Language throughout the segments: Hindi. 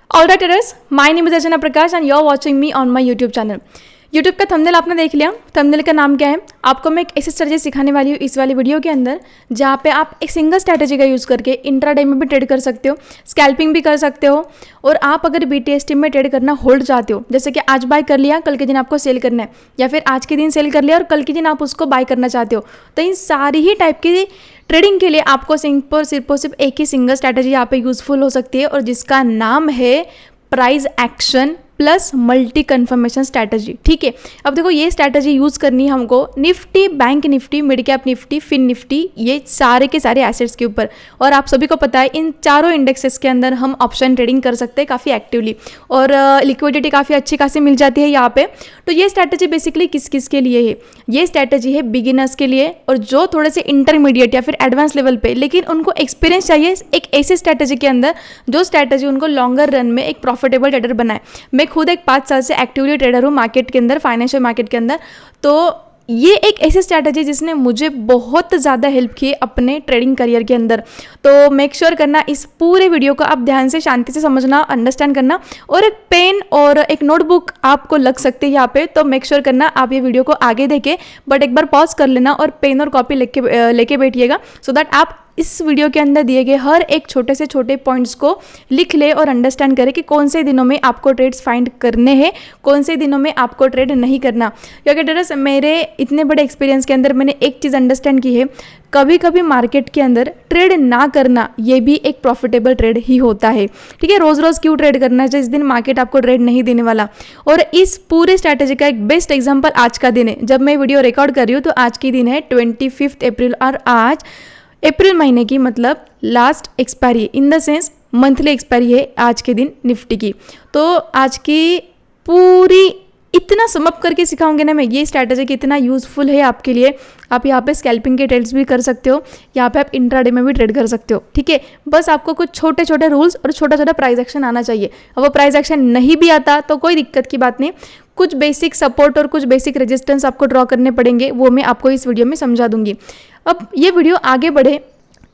Alright traders, my name is Archana Prakash and you are watching me on my YouTube channel. YouTube का थंबनेल आपने देख लिया। थंबनेल का नाम क्या है? आपको मैं एक ऐसी स्ट्रेटजी सिखाने वाली हूँ इस वाली वीडियो के अंदर, जहाँ पे आप एक सिंगल स्ट्रैटेजी का यूज़ करके इंट्राडे में भी ट्रेड कर सकते हो, स्कैल्पिंग भी कर सकते हो। और आप अगर BTST में ट्रेड करना होल्ड चाहते हो, जैसे कि आज बाय कर लिया, कल के दिन आपको सेल करना है, या फिर आज के दिन सेल कर लिया और कल के दिन आप उसको बाय करना चाहते हो, तो इन सारी ही टाइप की ट्रेडिंग के लिए आपको सिर्फ एक ही सिंगल स्ट्रैटेजी यहाँ पे यूजफुल हो सकती है, और जिसका नाम है price action plus multi confirmation strategy. ठीक है, अब देखो ये स्ट्रैटेजी यूज़ करनी है हमको Nifty, bank Nifty, mid cap Nifty, fin Nifty, ये सारे के सारे एसेट्स के ऊपर। और आप सभी को पता है इन चारों इंडेक्सेस के अंदर हम ऑप्शन ट्रेडिंग कर सकते हैं काफ़ी एक्टिवली, और लिक्विडिटी काफ़ी अच्छी खासी मिल जाती है यहाँ पे। तो ये स्ट्रैटेजी बेसिकली किस किस के लिए है? ये स्ट्रैटेजी है बिगिनर्स के लिए, और जो थोड़े से इंटरमीडिएट या फिर एडवांस लेवल पे लेकिन उनको एक्सपीरियंस चाहिए एक ऐसी स्ट्रैटेजी के अंदर जो स्ट्रैटेजी उनको लॉन्गर रन में एक प्रॉफिटेबल ट्रेडर बनाए। मैं खुद एक 5 साल से एक्टिवली ट्रेडर हूँ मार्केट के अंदर, फाइनेंशियल मार्केट के अंदर। तो ये एक ऐसी स्ट्रैटेजी जिसने मुझे बहुत ज़्यादा हेल्प की अपने ट्रेडिंग करियर के अंदर। तो मेक श्योर करना इस पूरे वीडियो को आप ध्यान से शांति से समझना, अंडरस्टैंड करना, और एक पेन और एक नोटबुक आपको लग सकते हैं यहाँ पे। तो मेक श्योर करना आप ये वीडियो को आगे देखें, बट एक बार पॉज कर लेना और पेन और कॉपी लेके बैठिएगा, सो दैट आप इस वीडियो के अंदर दिए गए हर एक छोटे से छोटे पॉइंट्स को लिख ले और अंडरस्टैंड करें कि कौन से दिनों में आपको ट्रेड्स फाइंड करने हैं, कौन से दिनों में आपको ट्रेड नहीं करना। क्योंकि ट्रेडर्स, मेरे इतने बड़े एक्सपीरियंस के अंदर मैंने एक चीज़ अंडरस्टैंड की है, कभी कभी मार्केट के अंदर ट्रेड ना करना ये भी एक प्रॉफिटेबल ट्रेड ही होता है। ठीक है, रोज़ रोज़ क्यों ट्रेड करना है जिस दिन मार्केट आपको ट्रेड नहीं देने वाला। और इस पूरे स्ट्रैटेजी का एक बेस्ट एग्जाम्पल आज का दिन है। जब मैं वीडियो रिकॉर्ड कर रही हूँ तो आज की दिन है 25 अप्रैल, और आज अप्रैल महीने की मतलब last expiry, in the sense monthly expiry है आज के दिन निफ्टी की। तो आज की पूरी इतना समअप करके सिखाऊंगे ना मैं ये स्ट्रैटेजी कितना यूज़फुल है आपके लिए। आप यहाँ पे स्कैल्पिंग के ट्रेड्स भी कर सकते हो, यहाँ पे आप इंट्राडे में भी ट्रेड कर सकते हो। ठीक है, बस आपको कुछ छोटे छोटे रूल्स और छोटा छोटा प्राइस एक्शन आना चाहिए। अब वो प्राइस एक्शन नहीं भी आता तो कोई दिक्कत की बात नहीं, कुछ बेसिक सपोर्ट और कुछ बेसिक रेजिस्टेंस आपको ड्रॉ करने पड़ेंगे, वो मैं आपको इस वीडियो में समझा दूंगी। अब ये वीडियो आगे बढ़े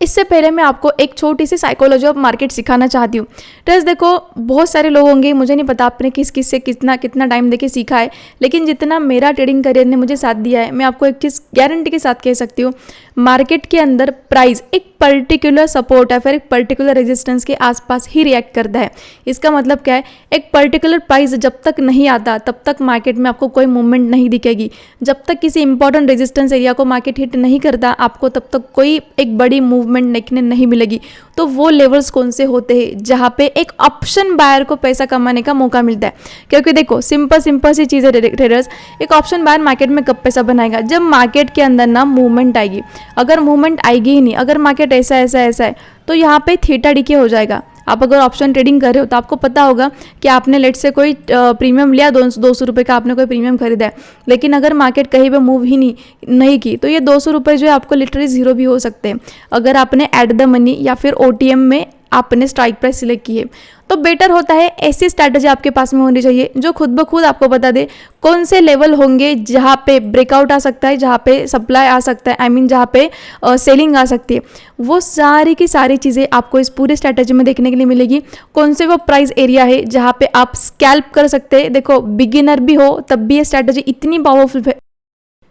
इससे पहले मैं आपको एक छोटी सी साइकोलॉजी ऑफ मार्केट सिखाना चाहती हूँ। ट्रेस, देखो बहुत सारे लोग होंगे, मुझे नहीं पता आपने किस किस से कितना कितना टाइम देके सीखा है, लेकिन जितना मेरा ट्रेडिंग करियर ने मुझे साथ दिया है, मैं आपको एक चीज़ गारंटी के साथ कह सकती हूँ, मार्केट के अंदर प्राइस एक पर्टिकुलर सपोर्ट या फिर एक पर्टिकुलर रेजिस्टेंस के आसपास ही रिएक्ट करता है। इसका मतलब क्या है? एक पर्टिकुलर प्राइस जब तक नहीं आता तब तक मार्केट में आपको कोई मूवमेंट नहीं दिखेगी। जब तक किसी इंपॉर्टेंट रेजिस्टेंस एरिया को मार्केट हिट नहीं करता, आपको तब तक कोई एक बड़ी मूवमेंट देखने नहीं मिलेगी। तो वो लेवल्स कौन से होते हैं जहाँ पे एक ऑप्शन बायर को पैसा कमाने का मौका मिलता है? क्योंकि देखो सिंपल सी चीज़ है ट्रेडर्स, एक ऑप्शन बायर मार्केट में कब पैसा बनाएगा? जब मार्केट के अंदर ना मूवमेंट आएगी। अगर मूवमेंट आएगी ही नहीं, अगर मार्केट ऐसा है तो यहाँ पे थीटा डीके हो जाएगा। आप अगर ऑप्शन ट्रेडिंग कर रहे हो तो आपको पता होगा कि आपने लेट से कोई प्रीमियम लिया, 200 रुपये का आपने कोई प्रीमियम खरीदा है, लेकिन अगर मार्केट कहीं पे मूव ही नहीं की तो ये 200 रुपये जो है आपको लिटरली जीरो भी हो सकते हैं, अगर आपने एट द मनी या फिर OTM में आपने स्ट्राइक प्राइस सिलेक्ट की है। तो बेटर होता है ऐसी स्ट्रैटेजी आपके पास में होनी चाहिए जो खुद ब खुद आपको बता दे कौन से लेवल होंगे जहाँ पे ब्रेकआउट आ सकता है, जहाँ पे सप्लाई आ सकता है, जहाँ पे सेलिंग आ सकती है। वो सारी की सारी चीज़ें आपको इस पूरे स्ट्रैटेजी में देखने के लिए मिलेगी। कौन से वो प्राइस एरिया है जहाँ पे आप स्कैल्प कर सकते हैं। देखो बिगिनर भी हो तब भी ये स्ट्रैटेजी इतनी पावरफुल है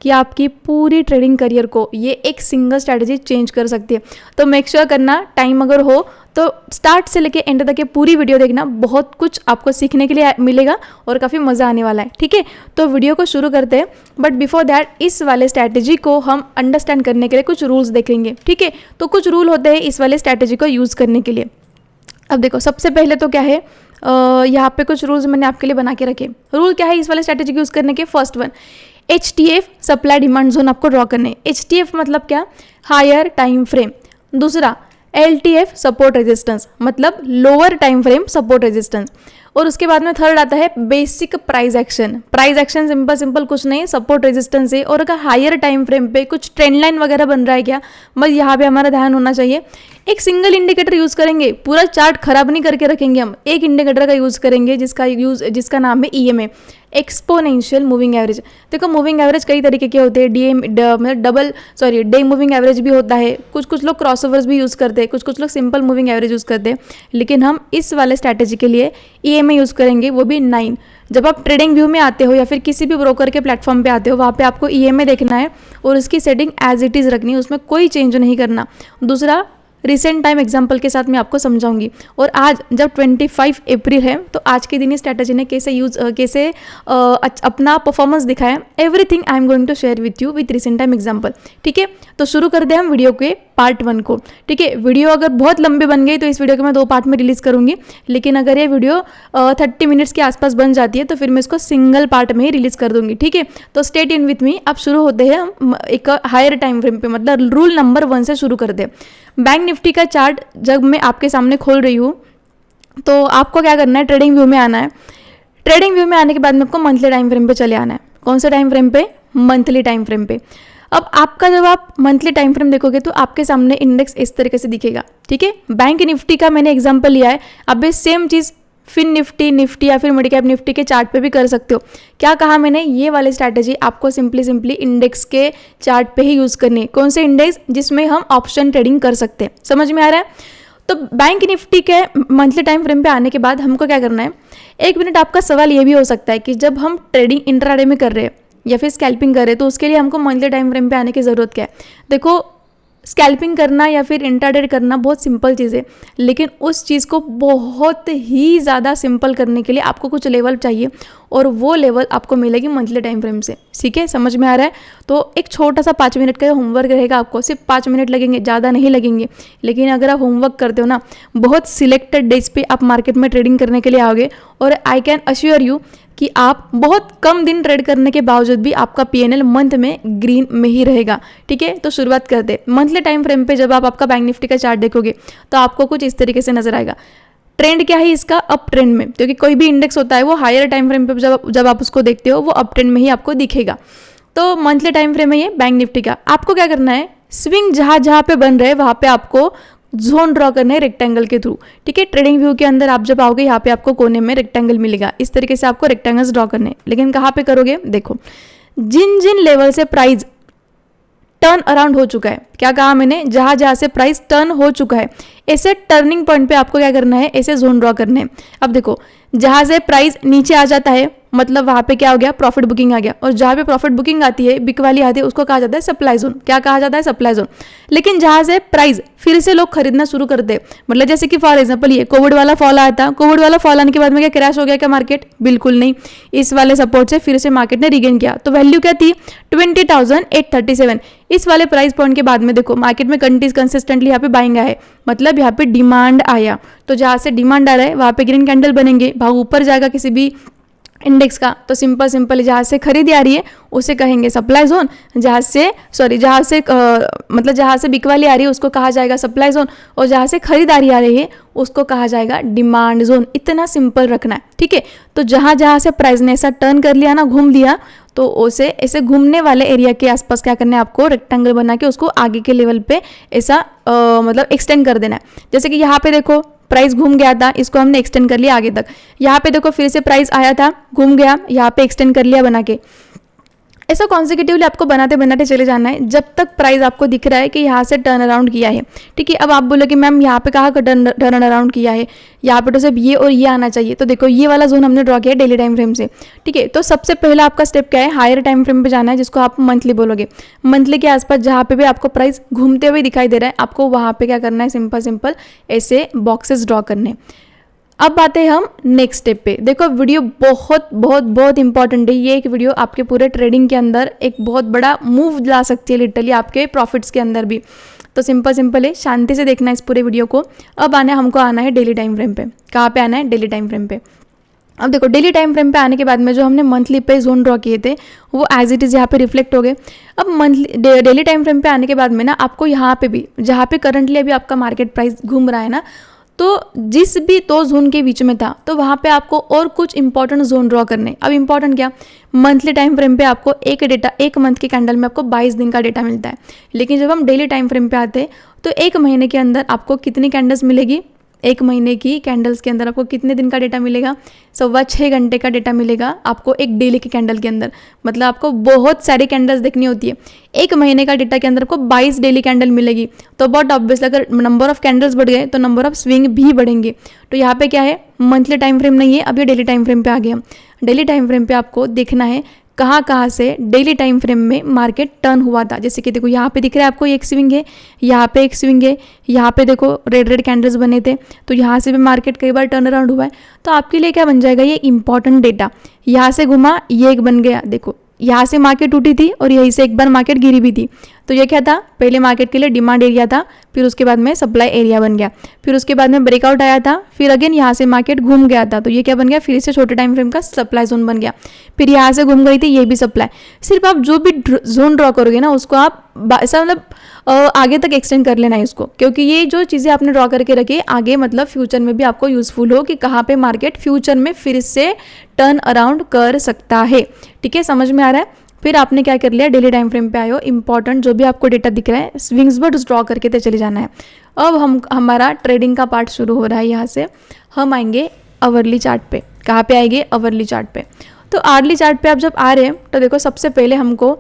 कि आपकी पूरी ट्रेडिंग करियर को ये एक सिंगल स्ट्रैटेजी चेंज कर सकती है। तो मेक श्योर करना, टाइम अगर हो तो स्टार्ट से लेके एंड तक ये पूरी वीडियो देखना, बहुत कुछ आपको सीखने के लिए मिलेगा और काफ़ी मज़ा आने वाला है। ठीक है, तो वीडियो को शुरू करते हैं, बट बिफोर दैट इस वाले स्ट्रैटेजी को हम अंडरस्टैंड करने के लिए कुछ रूल्स देखेंगे। ठीक है, तो कुछ रूल होते हैं इस वाले स्ट्रैटेजी को यूज़ करने के लिए। अब देखो सबसे पहले तो क्या है, यहाँ पे कुछ रूल्स मैंने आपके लिए बना के रखे। रूल क्या है इस वाले स्ट्रैटेजी को यूज़ करने के? First one, HTF supply demand zone आपको ड्रॉ करने। HTF मतलब क्या? Higher time frame. दूसरा LTF सपोर्ट रेजिस्टेंस मतलब lower time frame support resistance. और उसके बाद में थर्ड आता है basic price action. Price action simple simple कुछ नहीं, सपोर्ट रेजिस्टेंस है, और अगर हायर टाइम फ्रेम पे कुछ ट्रेंड लाइन वगैरह बन रहा है क्या, बस यहाँ पे हमारा ध्यान होना चाहिए। एक सिंगल इंडिकेटर यूज़ करेंगे, पूरा चार्ट खराब नहीं करके रखेंगे, हम एक इंडिकेटर का यूज़ करेंगे जिसका नाम है EMA, एक्सपोनेंशियल मूविंग एवरेज। देखो मूविंग एवरेज कई तरीके के होते हैं, डे मूविंग एवरेज भी होता है, कुछ लोग क्रॉसओवर्स भी यूज़ करते हैं, कुछ लोग सिंपल मूविंग एवरेज यूज़ करते हैं, लेकिन हम इस वाले स्ट्रैटेजी के लिए EMA यूज़ करेंगे, वो भी 9। जब आप ट्रेडिंग व्यू में आते हो या फिर किसी भी ब्रोकर के प्लेटफॉर्म पे आते हो, वहाँ पे आपको EMA देखना है और उसकी सेटिंग एज इट इज़ रखनी है, उसमें कोई चेंज नहीं करना। दूसरा, रिसेंट टाइम एग्जाम्पल के साथ मैं आपको समझाऊंगी। और आज जब 25 अप्रैल है, तो आज के दिन इस स्ट्रैटेजी ने कैसे अपना परफॉर्मेंस दिखाया, everything I am going to share with you with recent time example. ठीक है, तो शुरू कर दे हम वीडियो के पार्ट 1 को। ठीक है, वीडियो अगर बहुत लंबी बन गई तो इस वीडियो को मैं 2 पार्ट में रिलीज़ करूंगी, लेकिन अगर ये वीडियो 30 मिनट्स के आसपास बन जाती है तो फिर मैं इसको सिंगल पार्ट में ही रिलीज़ कर दूंगी। ठीक है, तो स्टे ट्यून विथ मी। अब शुरू होते हैं हम एक हायर टाइम फ्रेम पे, मतलब रूल नंबर 1 से शुरू कर दे। बैंक निफ्टी का चार्ट जब मैं आपके सामने खोल रही हूँ, तो आपको क्या करना है, ट्रेडिंग व्यू में आना है। ट्रेडिंग व्यू में आने के बाद में आपको मंथली टाइम फ्रेम पे चले आना है। कौन से टाइम फ्रेम पे? मंथली टाइम फ्रेम पे। अब आपका जब आप मंथली टाइम फ्रेम देखोगे तो आपके सामने इंडेक्स इस तरीके से दिखेगा। ठीक है, बैंक निफ्टी का मैंने एग्जांपल लिया है, अब सेम चीज़ फिन निफ्टी या फिर मिड कैप निफ्टी के चार्ट पे भी कर सकते हो। क्या कहा मैंने, ये वाली स्ट्रैटेजी आपको सिंपली इंडेक्स के चार्ट पे ही यूज़ करनी है। कौन से इंडेक्स? जिसमें हम ऑप्शन ट्रेडिंग कर सकते हैं। समझ में आ रहा है? तो बैंक निफ्टी के मंथली टाइम फ्रेम पे आने के बाद हमको क्या करना है, 1 मिनट आपका सवाल ये भी हो सकता है कि जब हम ट्रेडिंग इंट्राडे में कर रहे हैं या फिर स्कैल्पिंग कर रहे हैं, तो उसके लिए हमको मंथली टाइम फ्रेम पे आने की ज़रूरत क्या है। देखो, स्कैल्पिंग करना या फिर इंट्राडे करना बहुत सिंपल चीज़ है, लेकिन उस चीज़ को बहुत ही ज़्यादा सिंपल करने के लिए आपको कुछ लेवल चाहिए, और वो लेवल आपको मिलेगी मंथली टाइम फ्रेम से। ठीक है, समझ में आ रहा है? तो एक छोटा सा 5 मिनट का होमवर्क रहेगा, आपको सिर्फ 5 मिनट लगेंगे, ज़्यादा नहीं लगेंगे, लेकिन अगर आप होमवर्क करते हो ना, बहुत सिलेक्टेड डेज पे आप मार्केट में ट्रेडिंग करने के लिए आओगे, और आई कैन अश्योर यू कि आप बहुत कम दिन ट्रेड करने के बावजूद भी आपका PNL मंथ में ग्रीन में ही रहेगा। ठीक है, तो शुरुआत करते। मंथली टाइम फ्रेम पे जब आप आपका बैंक निफ्टी का चार्ट देखोगे तो आपको कुछ इस तरीके से नजर आएगा। ट्रेंड क्या है इसका? अप ट्रेंड में, क्योंकि कोई भी इंडेक्स होता है वो हायर टाइम फ्रेम पे जब आप उसको देखते हो वो अप ट्रेंड में ही आपको दिखेगा। तो मंथली टाइम फ्रेम है ये बैंक निफ्टी का। आपको क्या करना है, स्विंग जहाँ पे बन रहे वहाँ पे आपको जोन ड्रॉ करना है रेक्टेंगल के थ्रू। ठीक है, ट्रेडिंग व्यू के अंदर आप जब आओगे, यहाँ पे आपको कोने में रेक्टेंगल मिलेगा, इस तरीके से आपको रेक्टेंगल्स ड्रॉ करने हैं। लेकिन कहाँ पे करोगे? देखो, जिन लेवल से प्राइस टर्न अराउंड हो चुका है, क्या कहा मैंने, जहाँ से प्राइस टर्न हो चुका है, ऐसे टर्निंग पॉइंट पे आपको क्या करना है, ऐसे जोन ड्रॉ करने हैं। अब देखो, जहाँ से प्राइस नीचे आ जाता है, मतलब वहाँ पे क्या हो गया, प्रॉफिट बुकिंग आ गया, और जहाँ पे प्रॉफिट बुकिंग आती है, बिक वाली आती है, उसको कहा जाता है सप्लाई जोन। क्या कहा जाता है? Supply zone. लेकिन जहाँ से प्राइस फिर से लोग खरीदना शुरू करते हैं, मतलब जैसे कि फॉर एग्जांपल ये कोविड वाला फॉल आया था, कोविड वाला फॉल आने के बाद में क्या क्रैश हो गया क्या मार्केट? बिल्कुल नहीं, इस वाले सपोर्ट से फिर से मार्केट ने रिगेन किया। तो वैल्यू क्या थी? 20,837। इस वाले प्राइस पॉइंट के बाद में देखो मार्केट में कंसिस्टेंटली यहाँ पे बाइंग आया है, मतलब यहाँ पे डिमांड आया। तो जहाँ से डिमांड आ रहा है वहाँ पे ग्रीन कैंडल बनेंगे, भाव ऊपर जाएगा किसी भी इंडेक्स का, तो सिंपल जहाँ से खरीदी आ रही है उसे कहेंगे सप्लाई जोन, जहाँ से बिक वाली आ रही है उसको कहा जाएगा सप्लाई जोन, और जहाँ से खरीदारी आ रही है उसको कहा जाएगा डिमांड जोन। इतना सिंपल रखना है। ठीक है, तो जहाँ से प्राइस ने ऐसा टर्न कर लिया ना, घूम लिया, तो उसे ऐसे घूमने वाले एरिया के आसपास क्या करना है, आपको रेक्टेंगल बना के उसको आगे के लेवल पे ऐसा मतलब एक्सटेंड कर देना है। जैसे कि यहाँ पे देखो प्राइस घूम गया था, इसको हमने एक्सटेंड कर लिया आगे तक। यहाँ पे देखो फिर से प्राइस आया था, घूम गया, यहाँ पे एक्सटेंड कर लिया बना के। ऐसा कॉन्सिक्यूटिवली आपको बनाते चले जाना है जब तक प्राइस आपको दिख रहा है कि यहाँ से टर्न अराउंड किया है। ठीक है, अब आप बोलो कि मैम यहाँ पे कहाँ का टर्न अराउंड किया है, यहाँ पे तो सिर्फ ये और ये आना चाहिए। तो देखो ये वाला जोन हमने ड्रॉ किया डेली टाइम फ्रेम से। ठीक है, तो सबसे पहला आपका स्टेप क्या है, हायर टाइम फ्रेम पे जाना है, जिसको आप मंथली बोलोगे। मंथली के आसपास जहाँ पे भी आपको प्राइस घूमते हुए दिखाई दे रहा है, आपको वहाँ पे क्या करना है, सिंपल ऐसे बॉक्सेस ड्रॉ करने। अब आते हैं हम नेक्स्ट स्टेप पे। देखो वीडियो बहुत इंपॉर्टेंट है। ये एक वीडियो आपके पूरे ट्रेडिंग के अंदर एक बहुत बड़ा मूव ला सकती है, लिटरली आपके प्रॉफिट्स के अंदर भी। तो सिंपल है, शांति से देखना है इस पूरे वीडियो को। अब हमको आना है डेली टाइम फ्रेम पे। कहाँ पे आना है? डेली टाइम फ्रेम पे। अब देखो डेली टाइम फ्रेम पे आने के बाद में जो हमने मंथली पे जोन ड्रॉ किए थे वो एज इट इज़ यहाँ पे रिफ्लेक्ट हो गए। अब मंथली डेली टाइम फ्रेम पे आने के बाद में ना आपको यहाँ पे भी, जहाँ पे करंटली अभी आपका मार्केट प्राइस घूम रहा है ना, तो जिस भी दो जोन के बीच में था तो वहाँ पे आपको और कुछ इंपॉर्टेंट जोन ड्रॉ करने। अब इंपॉर्टेंट क्या, मंथली टाइम फ्रेम पे आपको एक मंथ के कैंडल में आपको 22 दिन का डेटा मिलता है, लेकिन जब हम डेली टाइम फ्रेम पे आते हैं तो एक महीने के अंदर आपको कितनी कैंडल्स मिलेगी, एक महीने की कैंडल्स के अंदर आपको कितने दिन का डेटा मिलेगा, 6.25 घंटे का डेटा मिलेगा आपको एक डेली की कैंडल के अंदर। मतलब आपको बहुत सारी कैंडल्स देखनी होती है, एक महीने का डेटा के अंदर आपको 22 डेली कैंडल मिलेगी। तो बहुत ऑब्वियसली अगर नंबर ऑफ कैंडल्स बढ़ गए तो नंबर ऑफ स्विंग भी बढ़ेंगे। तो यहाँ पे क्या है, मंथली टाइम फ्रेम नहीं है, अब ये डेली टाइम फ्रेम पे आ गया। डेली टाइम फ्रेम पे आपको देखना है कहाँ से डेली टाइम फ्रेम में मार्केट टर्न हुआ था। जैसे कि देखो यहाँ पे दिख रहा है आपको एक स्विंग है, यहाँ पे एक स्विंग है, यहाँ पे देखो रेड कैंडल्स बने थे, तो यहाँ से भी मार्केट कई बार टर्न अराउंड हुआ है। तो आपके लिए क्या बन जाएगा, ये इंपॉर्टेंट डेटा। यहाँ से घुमा, ये एक बन गया, देखो यहाँ से मार्केट उठी थी और यहीं से एक बार मार्केट गिरी भी थी। तो ये क्या था, पहले मार्केट के लिए डिमांड एरिया था, फिर उसके बाद में सप्लाई एरिया बन गया, फिर उसके बाद में ब्रेकआउट आया था, फिर अगेन यहाँ से मार्केट घूम गया था, तो ये क्या बन गया, फिर से छोटे टाइम फ्रेम का सप्लाई जोन बन गया। फिर यहाँ से घूम गई थी, ये भी सप्लाई। सिर्फ आप जो भी जोन ड्रॉ करोगे ना उसको आप ऐसा मतलब आगे तक एक्सटेंड कर लेना है इसको, क्योंकि ये जो चीज़ें आपने ड्रॉ करके रखी आगे मतलब फ्यूचर में भी आपको यूजफुल हो कि कहाँ पे मार्केट फ्यूचर में फिर से टर्न अराउंड कर सकता है। ठीक है, समझ में आ रहा है। फिर आपने क्या कर लिया, डेली टाइम फ्रेम पे आए हो, इंपॉर्टेंट जो भी आपको डेटा दिख रहा है स्विंग्स बर्ड्स ड्रॉ करके तो चले जाना है। अब हमारा ट्रेडिंग का पार्ट शुरू हो रहा है। यहाँ से हम आएंगे अवरली चार्ट पे। कहाँ पे आएंगे, अवरली चार्ट पे। तो आवर्ली चार्ट पे आप जब आ रहे हैं तो देखो सबसे पहले हमको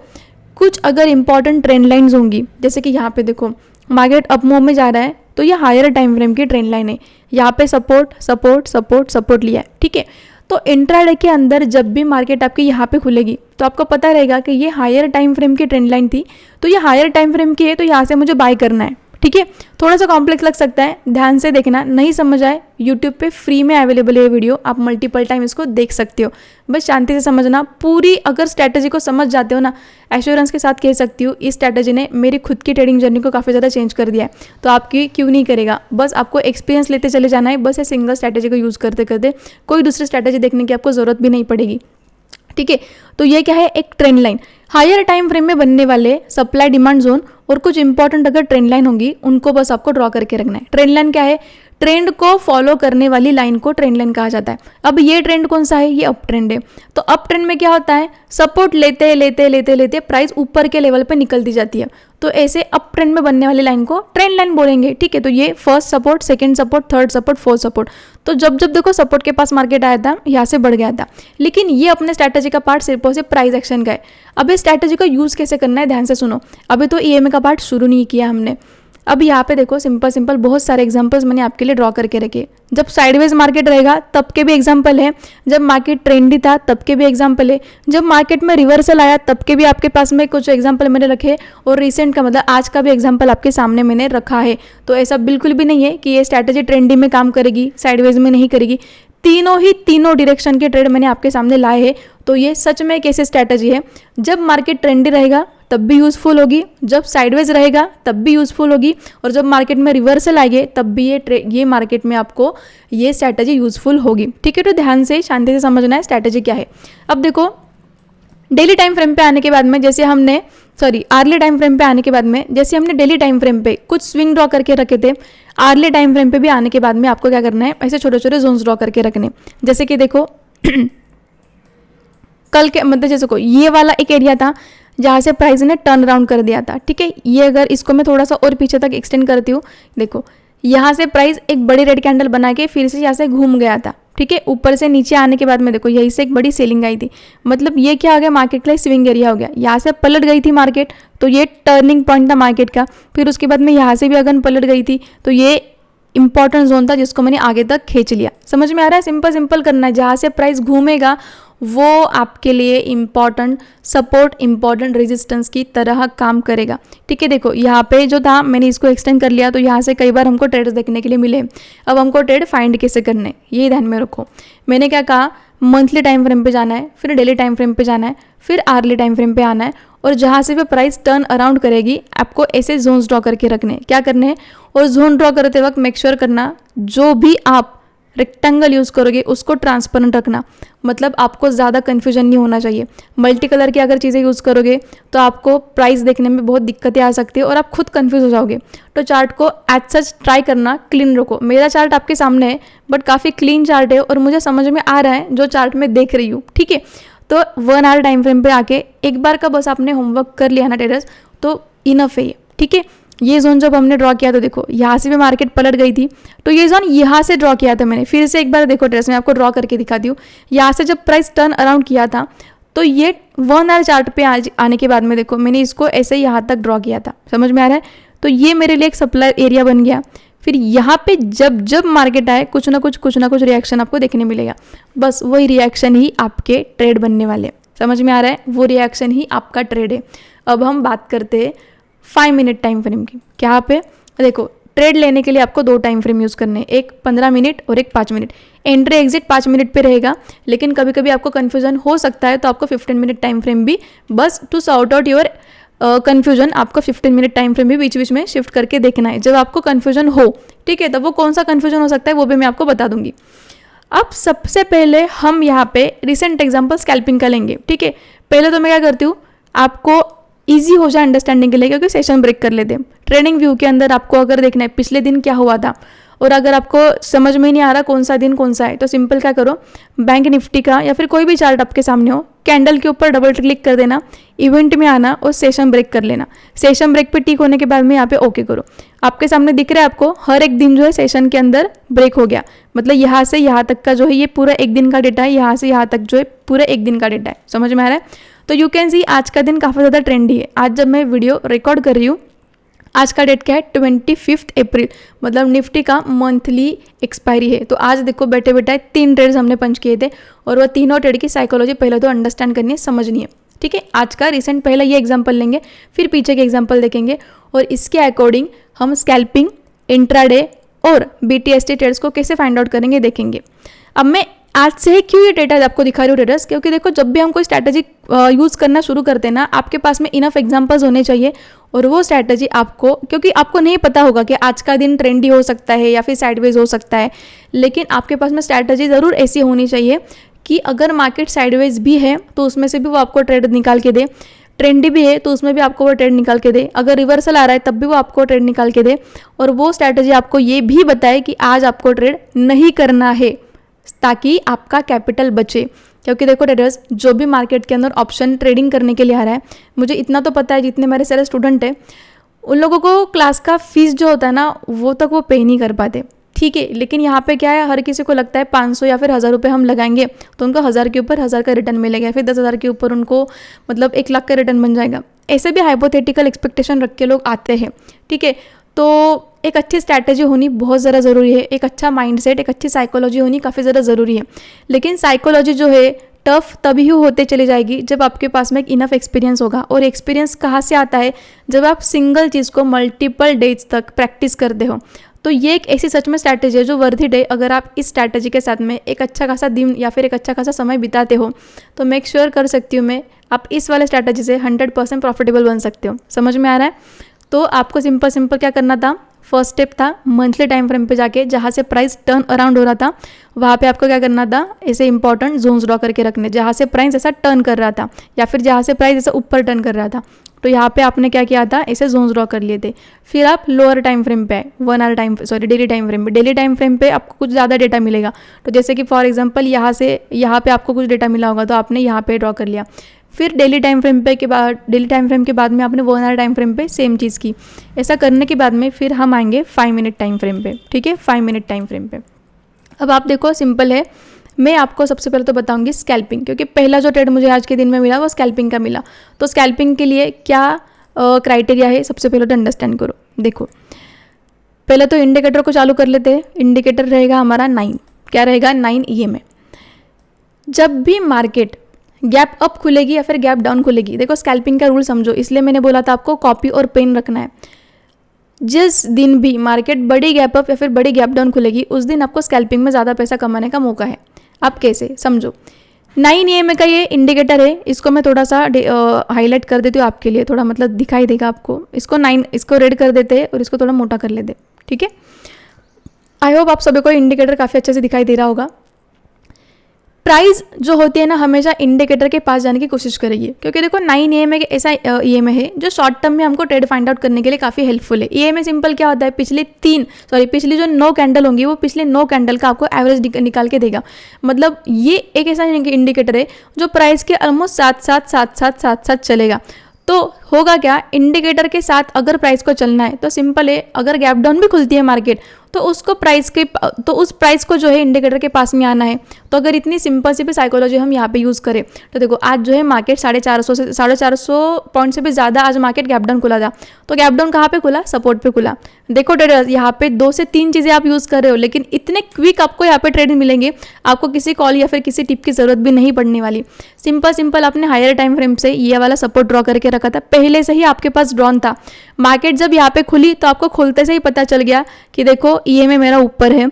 कुछ अगर इंपॉर्टेंट ट्रेंड लाइन्स होंगी, जैसे कि यहाँ पे देखो मार्केट अप मूव में जा रहा है तो ये हायर टाइम फ्रेम की ट्रेंड लाइन है। यहाँ पे सपोर्ट सपोर्ट सपोर्ट सपोर्ट लिया है, ठीक है। तो इंट्राडे के अंदर जब भी मार्केट आपकी यहाँ पे खुलेगी तो आपको पता रहेगा कि ये हायर टाइम फ्रेम की ट्रेंड लाइन थी, तो ये हायर टाइम फ्रेम की है, तो यहाँ से मुझे बाय करना है, ठीक है। थोड़ा सा कॉम्प्लेक्स लग सकता है, ध्यान से देखना, नहीं समझ आए यूट्यूब पे फ्री में अवेलेबल है ये वीडियो, आप मल्टीपल टाइम इसको देख सकते हो। बस शांति से समझना, पूरी अगर स्ट्रैटेजी को समझ जाते हो ना, एश्योरेंस के साथ कह सकती हूँ इस स्ट्रैटेजी ने मेरी खुद की ट्रेडिंग जर्नी को काफ़ी ज़्यादा चेंज कर दिया है। तो आपकी क्यों नहीं करेगा, बस आपको एक्सपीरियंस लेते चले जाना है, बस ये सिंगल स्ट्रैटेजी को यूज़ करते करते कोई दूसरी स्ट्रैटेजी देखने की आपको ज़रूरत भी नहीं पड़ेगी, ठीक है। तो ये क्या है, एक trend line, higher time frame में बनने वाले सप्लाई डिमांड जोन और कुछ इंपॉर्टेंट अगर ट्रेंड लाइन होंगी उनको बस आपको ड्रॉ करके रखना है। ट्रेंड लाइन क्या है, ट्रेंड को फॉलो करने वाली लाइन को ट्रेंड लाइन कहा जाता है। अब ये ट्रेंड कौन सा है, ये अप ट्रेंड है। तो अप ट्रेंड में क्या होता है, सपोर्ट लेते लेते लेते लेते प्राइस ऊपर के लेवल पे निकलती जाती है, तो ऐसे अप ट्रेंड में बनने वाली लाइन को ट्रेंड लाइन बोलेंगे, ठीक है। तो ये first support, second support, third support, fourth support. तो जब जब देखो सपोर्ट के पास मार्केट आया था यहाँ से बढ़ गया था, लेकिन ये अपने स्ट्रैटेजी का पार्ट सिर्फ और सिर्फ प्राइस एक्शन का है। अब इस स्ट्रैटेजी को यूज़ कैसे करना है, ध्यान से सुनो। अभी तो ईएमए का पार्ट शुरू नहीं किया हमने। अब यहाँ पे देखो सिंपल बहुत सारे एग्जांपल्स मैंने आपके लिए ड्रॉ करके रखे। जब साइडवेज मार्केट रहेगा तब के भी एग्जांपल है, जब मार्केट ट्रेंडी था तब के भी एग्जांपल है, जब मार्केट में रिवर्सल आया तब के भी आपके पास में कुछ एग्जांपल मैंने रखे, और रिसेंट का मतलब आज का भी एग्जांपल आपके सामने मैंने रखा है। तो ऐसा बिल्कुल भी नहीं है कि ये स्ट्रैटेजी ट्रेंडी में काम करेगी, साइडवेज में नहीं करेगी। तीनों डायरेक्शन के ट्रेड मैंने आपके सामने लाए हैं। तो ये सच में एक ऐसी स्ट्रैटेजी है, जब मार्केट ट्रेंडी रहेगा तब भी यूज़फुल होगी, जब साइडवेज रहेगा तब भी यूज़फुल होगी, और जब मार्केट में रिवर्सल आएगी तब भी ये मार्केट में आपको ये स्ट्रैटेजी यूज़फुल होगी, ठीक है। तो ध्यान से शांति से समझना है स्ट्रैटेजी क्या है। अब देखो डेली टाइम फ्रेम पे आने के बाद में जैसे हमने आर्ली टाइम फ्रेम पे आने के बाद में जैसे हमने डेली टाइम फ्रेम पे कुछ स्विंग ड्रॉ करके रखे थे, आर्ली टाइम फ्रेम पे भी आने के बाद में आपको क्या करना है, ऐसे छोटे छोटे जोन्स ड्रॉ करके रखने। जैसे कि देखो कल के मतलब जैसे को ये वाला एक एरिया था जहाँ से प्राइस ने टर्न अराउंड कर दिया था, ठीक है। ये अगर इसको मैं थोड़ा सा और पीछे तक एक्सटेंड करती हूँ, देखो यहाँ से प्राइस एक बड़ी रेड कैंडल बना के फिर से यहाँ से घूम गया था, ठीक है। ऊपर से नीचे आने के बाद में देखो यहीं से एक बड़ी सेलिंग आई थी, मतलब ये क्या हो गया, मार्केट के लिए स्विंग एरिया हो गया। यहाँ से पलट गई थी मार्केट तो ये टर्निंग पॉइंट था मार्केट का। फिर उसके बाद में यहाँ से भी अगर पलट गई थी तो ये इंपॉर्टेंट जोन था जिसको मैंने आगे तक खींच लिया। समझ में आ रहा है, सिंपल करना है। जहाँ से प्राइस घूमेगा वो आपके लिए इंपॉर्टेंट सपोर्ट, इंपॉर्टेंट रेजिस्टेंस की तरह काम करेगा, ठीक है। देखो यहाँ पे जो था मैंने इसको एक्सटेंड कर लिया, तो यहाँ से कई बार हमको ट्रेड्स देखने के लिए मिले। अब हमको ट्रेड फाइंड कैसे करने, ये ध्यान में रखो। मैंने क्या कहा, मंथली टाइम फ्रेम पे जाना है, फिर डेली टाइम फ्रेम पे जाना है, फिर आर्ली टाइम फ्रेम पे आना है, और जहाँ से भी प्राइस टर्न अराउंड करेगी आपको ऐसे जोन्स ड्रॉ करके रखने। क्या करने हैं, और जोन ड्रॉ करते वक्त मेक श्योर करना जो भी आप रेक्टेंगल यूज़ करोगे उसको ट्रांसपेरेंट रखना, मतलब आपको ज़्यादा कन्फ्यूजन नहीं होना चाहिए। मल्टी कलर की अगर चीज़ें यूज़ करोगे तो आपको प्राइस देखने में बहुत दिक्कतें आ सकती है और आप खुद कन्फ्यूज हो जाओगे। तो चार्ट को एज सच ट्राई करना क्लीन रखो। मेरा चार्ट आपके सामने है बट काफ़ी क्लीन चार्ट है और मुझे समझ में आ रहा है जो चार्ट मैं देख रही हूँ, ठीक है। तो 1 आवर टाइम फ्रेम पे आके एक बार का बस आपने होमवर्क कर लिया ना ट्रेडर्स, तो इनफ है ये, ठीक है। ये जोन जब हमने ड्रॉ किया तो देखो यहाँ से भी मार्केट पलट गई थी, तो ये जोन यहाँ से ड्रॉ किया था मैंने। फिर से एक बार देखो ट्रेडर्स, मैं आपको ड्रॉ करके दिखाती हूँ। यहाँ से जब प्राइस टर्न अराउंड किया था तो ये 1 आवर चार्ट पे आने के बाद में देखो मैंने इसको ऐसे यहाँ तक ड्रॉ किया था, समझ में आ रहा है। तो ये मेरे लिए एक सप्लाई एरिया बन गया। फिर यहाँ पे जब जब मार्केट आए कुछ ना कुछ रिएक्शन आपको देखने मिलेगा, बस वही रिएक्शन ही आपके ट्रेड बनने वाले, समझ में आ रहा है। वो रिएक्शन ही आपका ट्रेड है। अब हम बात करते हैं 5 मिनट टाइम फ्रेम की। क्या पे देखो, ट्रेड लेने के लिए आपको 2 टाइम फ्रेम यूज़ करने हैं, एक 15 मिनट और एक 5 मिनट। एंट्री एग्जिट 5 मिनट पे रहेगा, लेकिन कभी कभी आपको कन्फ्यूजन हो सकता है तो आपको 15 मिनट टाइम फ्रेम भी, बस to sort out your confusion, आपको 15 मिनट टाइम फ्रेम भी बीच बीच में शिफ्ट करके देखना है जब आपको कन्फ्यूजन हो, ठीक है। तब वो कौन सा कन्फ्यूजन हो सकता है वो भी मैं आपको बता दूंगी। अब सबसे पहले हम यहाँ पे रिसेंट एग्जाम्पल स्कैल्पिंग का लेंगे, ठीक है। पहले तो मैं क्या करती हूँ, आपको ईजी हो जाए अंडरस्टैंडिंग के लिए, क्योंकि सेशन ब्रेक कर लेते हैं। ट्रेडिंग व्यू के अंदर आपको अगर देखना है पिछले दिन क्या हुआ था, और अगर आपको समझ में नहीं आ रहा कौन सा दिन कौन सा है, तो सिंपल क्या करो, बैंक निफ्टी का या फिर कोई भी चार्ट आपके सामने हो, कैंडल के ऊपर डबल क्लिक कर देना, इवेंट में आना और सेशन ब्रेक कर लेना। सेशन ब्रेक पे टिक होने के बाद में यहाँ पे ओके करो। आपके सामने दिख रहा है आपको हर एक दिन जो है सेशन के अंदर ब्रेक हो गया, मतलब यहाँ से यहाँ तक का जो है ये पूरा एक दिन का डेटा है, यहाँ से यहाँ तक जो है पूरा एक दिन का डेटा है, समझ में आ रहा है। तो यू कैन सी आज का दिन काफ़ी ज़्यादा ट्रेंडी है। आज जब मैं वीडियो रिकॉर्ड कर रही हूँ, आज का डेट क्या है 25 अप्रैल, मतलब निफ्टी का मंथली एक्सपायरी है। तो आज देखो बैठे बैठे 3 ट्रेड्स हमने पंच किए थे, और वो तीनों ट्रेड की साइकोलॉजी पहले तो अंडरस्टैंड करनी है, समझनी है, ठीक है। आज का रिसेंट पहला ये एग्जांपल लेंगे, फिर पीछे के एग्जांपल देखेंगे, और इसके अकॉर्डिंग हम स्कैल्पिंग, इंट्राडे और BTST ट्रेड्स को कैसे फाइंड आउट करेंगे देखेंगे। अब मैं आज से ही क्यों ये डेटा आपको दिखा रही हूँ ट्रेडर्स, क्योंकि देखो जब भी हम कोई स्ट्रैटेजी यूज़ करना शुरू करते हैं ना, आपके पास में इनफ एग्जांपल्स होने चाहिए, और वो स्ट्रैटेजी आपको, क्योंकि आपको नहीं पता होगा कि आज का दिन ट्रेंडी हो सकता है या फिर साइडवेज हो सकता है, लेकिन आपके पास में स्ट्रैटेजी ज़रूर ऐसी होनी चाहिए कि अगर मार्केट साइडवेज भी है तो उसमें से भी वो आपको ट्रेड निकाल के दे, ट्रेंडी भी है तो उसमें भी आपको वो ट्रेड निकाल के दे, अगर रिवर्सल आ रहा है तब भी वो आपको ट्रेड निकाल के दे, और वो स्ट्रैटेजी आपको ये भी बताए कि आज आपको ट्रेड नहीं करना है, ताकि आपका कैपिटल बचे। क्योंकि देखो ट्रेडर्स, जो भी मार्केट के अंदर ऑप्शन ट्रेडिंग करने के लिए आ रहा है, मुझे इतना तो पता है, जितने मेरे सारे स्टूडेंट हैं उन लोगों को क्लास का फीस जो होता है ना वो तक वो पे नहीं कर पाते, ठीक है। लेकिन यहाँ पे क्या है, हर किसी को लगता है 500 या फिर 1000 रुपये हम लगाएंगे तो उनको 1000 के ऊपर 1000 का रिटर्न मिलेगा, फिर 10,000 के ऊपर उनको मतलब 1 लाख का रिटर्न बन जाएगा। ऐसे भी हाइपोथेटिकल एक्सपेक्टेशन रख के लोग आते हैं, ठीक है। तो एक अच्छी स्ट्रैटेजी होनी बहुत ज़्यादा ज़रूरी है, एक अच्छा माइंडसेट, एक अच्छी साइकोलॉजी होनी काफ़ी ज़्यादा ज़रूरी है। लेकिन साइकोलॉजी जो है टफ तभी होते चली जाएगी जब आपके पास में एक इनफ एक्सपीरियंस होगा, और एक्सपीरियंस कहाँ से आता है, जब आप सिंगल चीज़ को मल्टीपल डेज तक प्रैक्टिस करते हो। तो ये एक ऐसी सच में स्ट्रैटेजी है जो वर्थ इट है। अगर आप इस स्ट्रैटेजी के साथ में एक अच्छा खासा दिन या फिर एक अच्छा खासा समय बिताते हो, तो मेक श्योर कर सकती हूँ मैं, आप इस वाले स्ट्रैटेजी से 100% प्रॉफिटेबल बन सकते हो, समझ में आ रहा है। तो आपको सिंपल क्या करना था, फर्स्ट स्टेप था मंथली टाइम फ्रेम पे जाके जहाँ से प्राइस टर्न अराउंड हो रहा था वहाँ पे आपको क्या करना था, ऐसे इंपॉर्टेंट जोन्स ड्रॉ करके रखने, जहाँ से प्राइस ऐसा टर्न कर रहा था या फिर जहाँ से प्राइस ऐसा ऊपर टर्न कर रहा था, तो यहाँ पे आपने क्या किया था, ऐसे जोन्स ड्रॉ कर लिए थे। फिर आप लोअर टाइम फ्रेम पे आए, डेली टाइम फ्रेम पे। डेली टाइम फ्रेम पे आपको कुछ ज़्यादा डेटा मिलेगा, तो जैसे कि फॉर एग्जांपल यहाँ पे आपको कुछ डेटा मिला होगा तो आपने यहाँ पे ड्रॉ कर लिया। फिर डेली टाइम फ्रेम के बाद में आपने 1 आवर टाइम फ्रेम पे सेम चीज़ की। ऐसा करने के बाद में फिर हम आएंगे 5 मिनट टाइम फ्रेम पे, ठीक है, 5 मिनट टाइम फ्रेम पे। अब आप देखो सिंपल है, मैं आपको सबसे पहले तो बताऊंगी स्कैल्पिंग, क्योंकि पहला जो ट्रेड मुझे आज के दिन में मिला वो स्कैल्पिंग का मिला। तो स्कैल्पिंग के लिए क्या क्राइटेरिया है, सबसे पहले तो अंडरस्टैंड करो। देखो पहले तो इंडिकेटर को चालू कर लेते हैं। इंडिकेटर रहेगा हमारा 9, क्या रहेगा 9 EMA। जब भी मार्केट गैप अप खुलेगी या फिर गैप डाउन खुलेगी, देखो स्कैल्पिंग का रूल समझो, इसलिए मैंने बोला था आपको कॉपी और पेन रखना है। जिस दिन भी मार्केट बड़ी गैप अप या फिर बड़ी गैप डाउन खुलेगी उस दिन आपको स्कैल्पिंग में ज़्यादा पैसा कमाने का मौका है। आप कैसे समझो, 9 EMA का ये इंडिकेटर है, इसको मैं थोड़ा सा हाईलाइट कर देती हूँ आपके लिए, थोड़ा मतलब दिखाई देगा आपको। इसको रेड कर देते हैं और इसको थोड़ा मोटा कर लेते, ठीक है। आई होप आप सभी को इंडिकेटर काफ़ी अच्छे से दिखाई दे रहा होगा। प्राइस जो होती है ना, हमेशा इंडिकेटर के पास जाने की कोशिश करेगी, क्योंकि देखो 9 EMA एक ऐसा EMA है जो शॉर्ट टर्म में हमको ट्रेड फाइंड आउट करने के लिए काफ़ी हेल्पफुल है। EMA सिंपल क्या होता है, पिछली जो 9 कैंडल होंगी वो पिछले 9 कैंडल का आपको एवरेज निकाल के देगा। मतलब ये एक ऐसा इंडिकेटर है जो प्राइस के ऑलमोस्ट साथ चलेगा। तो होगा क्या, इंडिकेटर के साथ अगर प्राइस को चलना है तो सिंपल है, अगर गैप डाउन भी खुलती है मार्केट तो उस प्राइस को जो है इंडिकेटर के पास में आना है। तो अगर इतनी सिंपल सी भी साइकोलॉजी हम यहाँ पे यूज़ करें तो देखो आज जो है मार्केट 450 पॉइंट से भी ज़्यादा आज मार्केट गैप डाउन खुला था। तो गैप डाउन कहाँ पे खुला, सपोर्ट पे खुला। देखो ट्रेडर्स, यहाँ पे 2 से 3 चीज़ें आप यूज़ कर रहे हो, लेकिन इतने क्विक आपको यहाँ पे ट्रेड मिलेंगे, आपको किसी कॉल या फिर किसी टिप की ज़रूरत भी नहीं पड़ने वाली। सिंपल आपने हायर टाइम फ्रेम से ये वाला सपोर्ट ड्रॉ करके रखा था, पहले से ही आपके पास ड्रॉन था। मार्केट जब यहाँ पे खुली तो आपको खुलते से ही पता चल गया कि देखो EMA मेरा ऊपर है,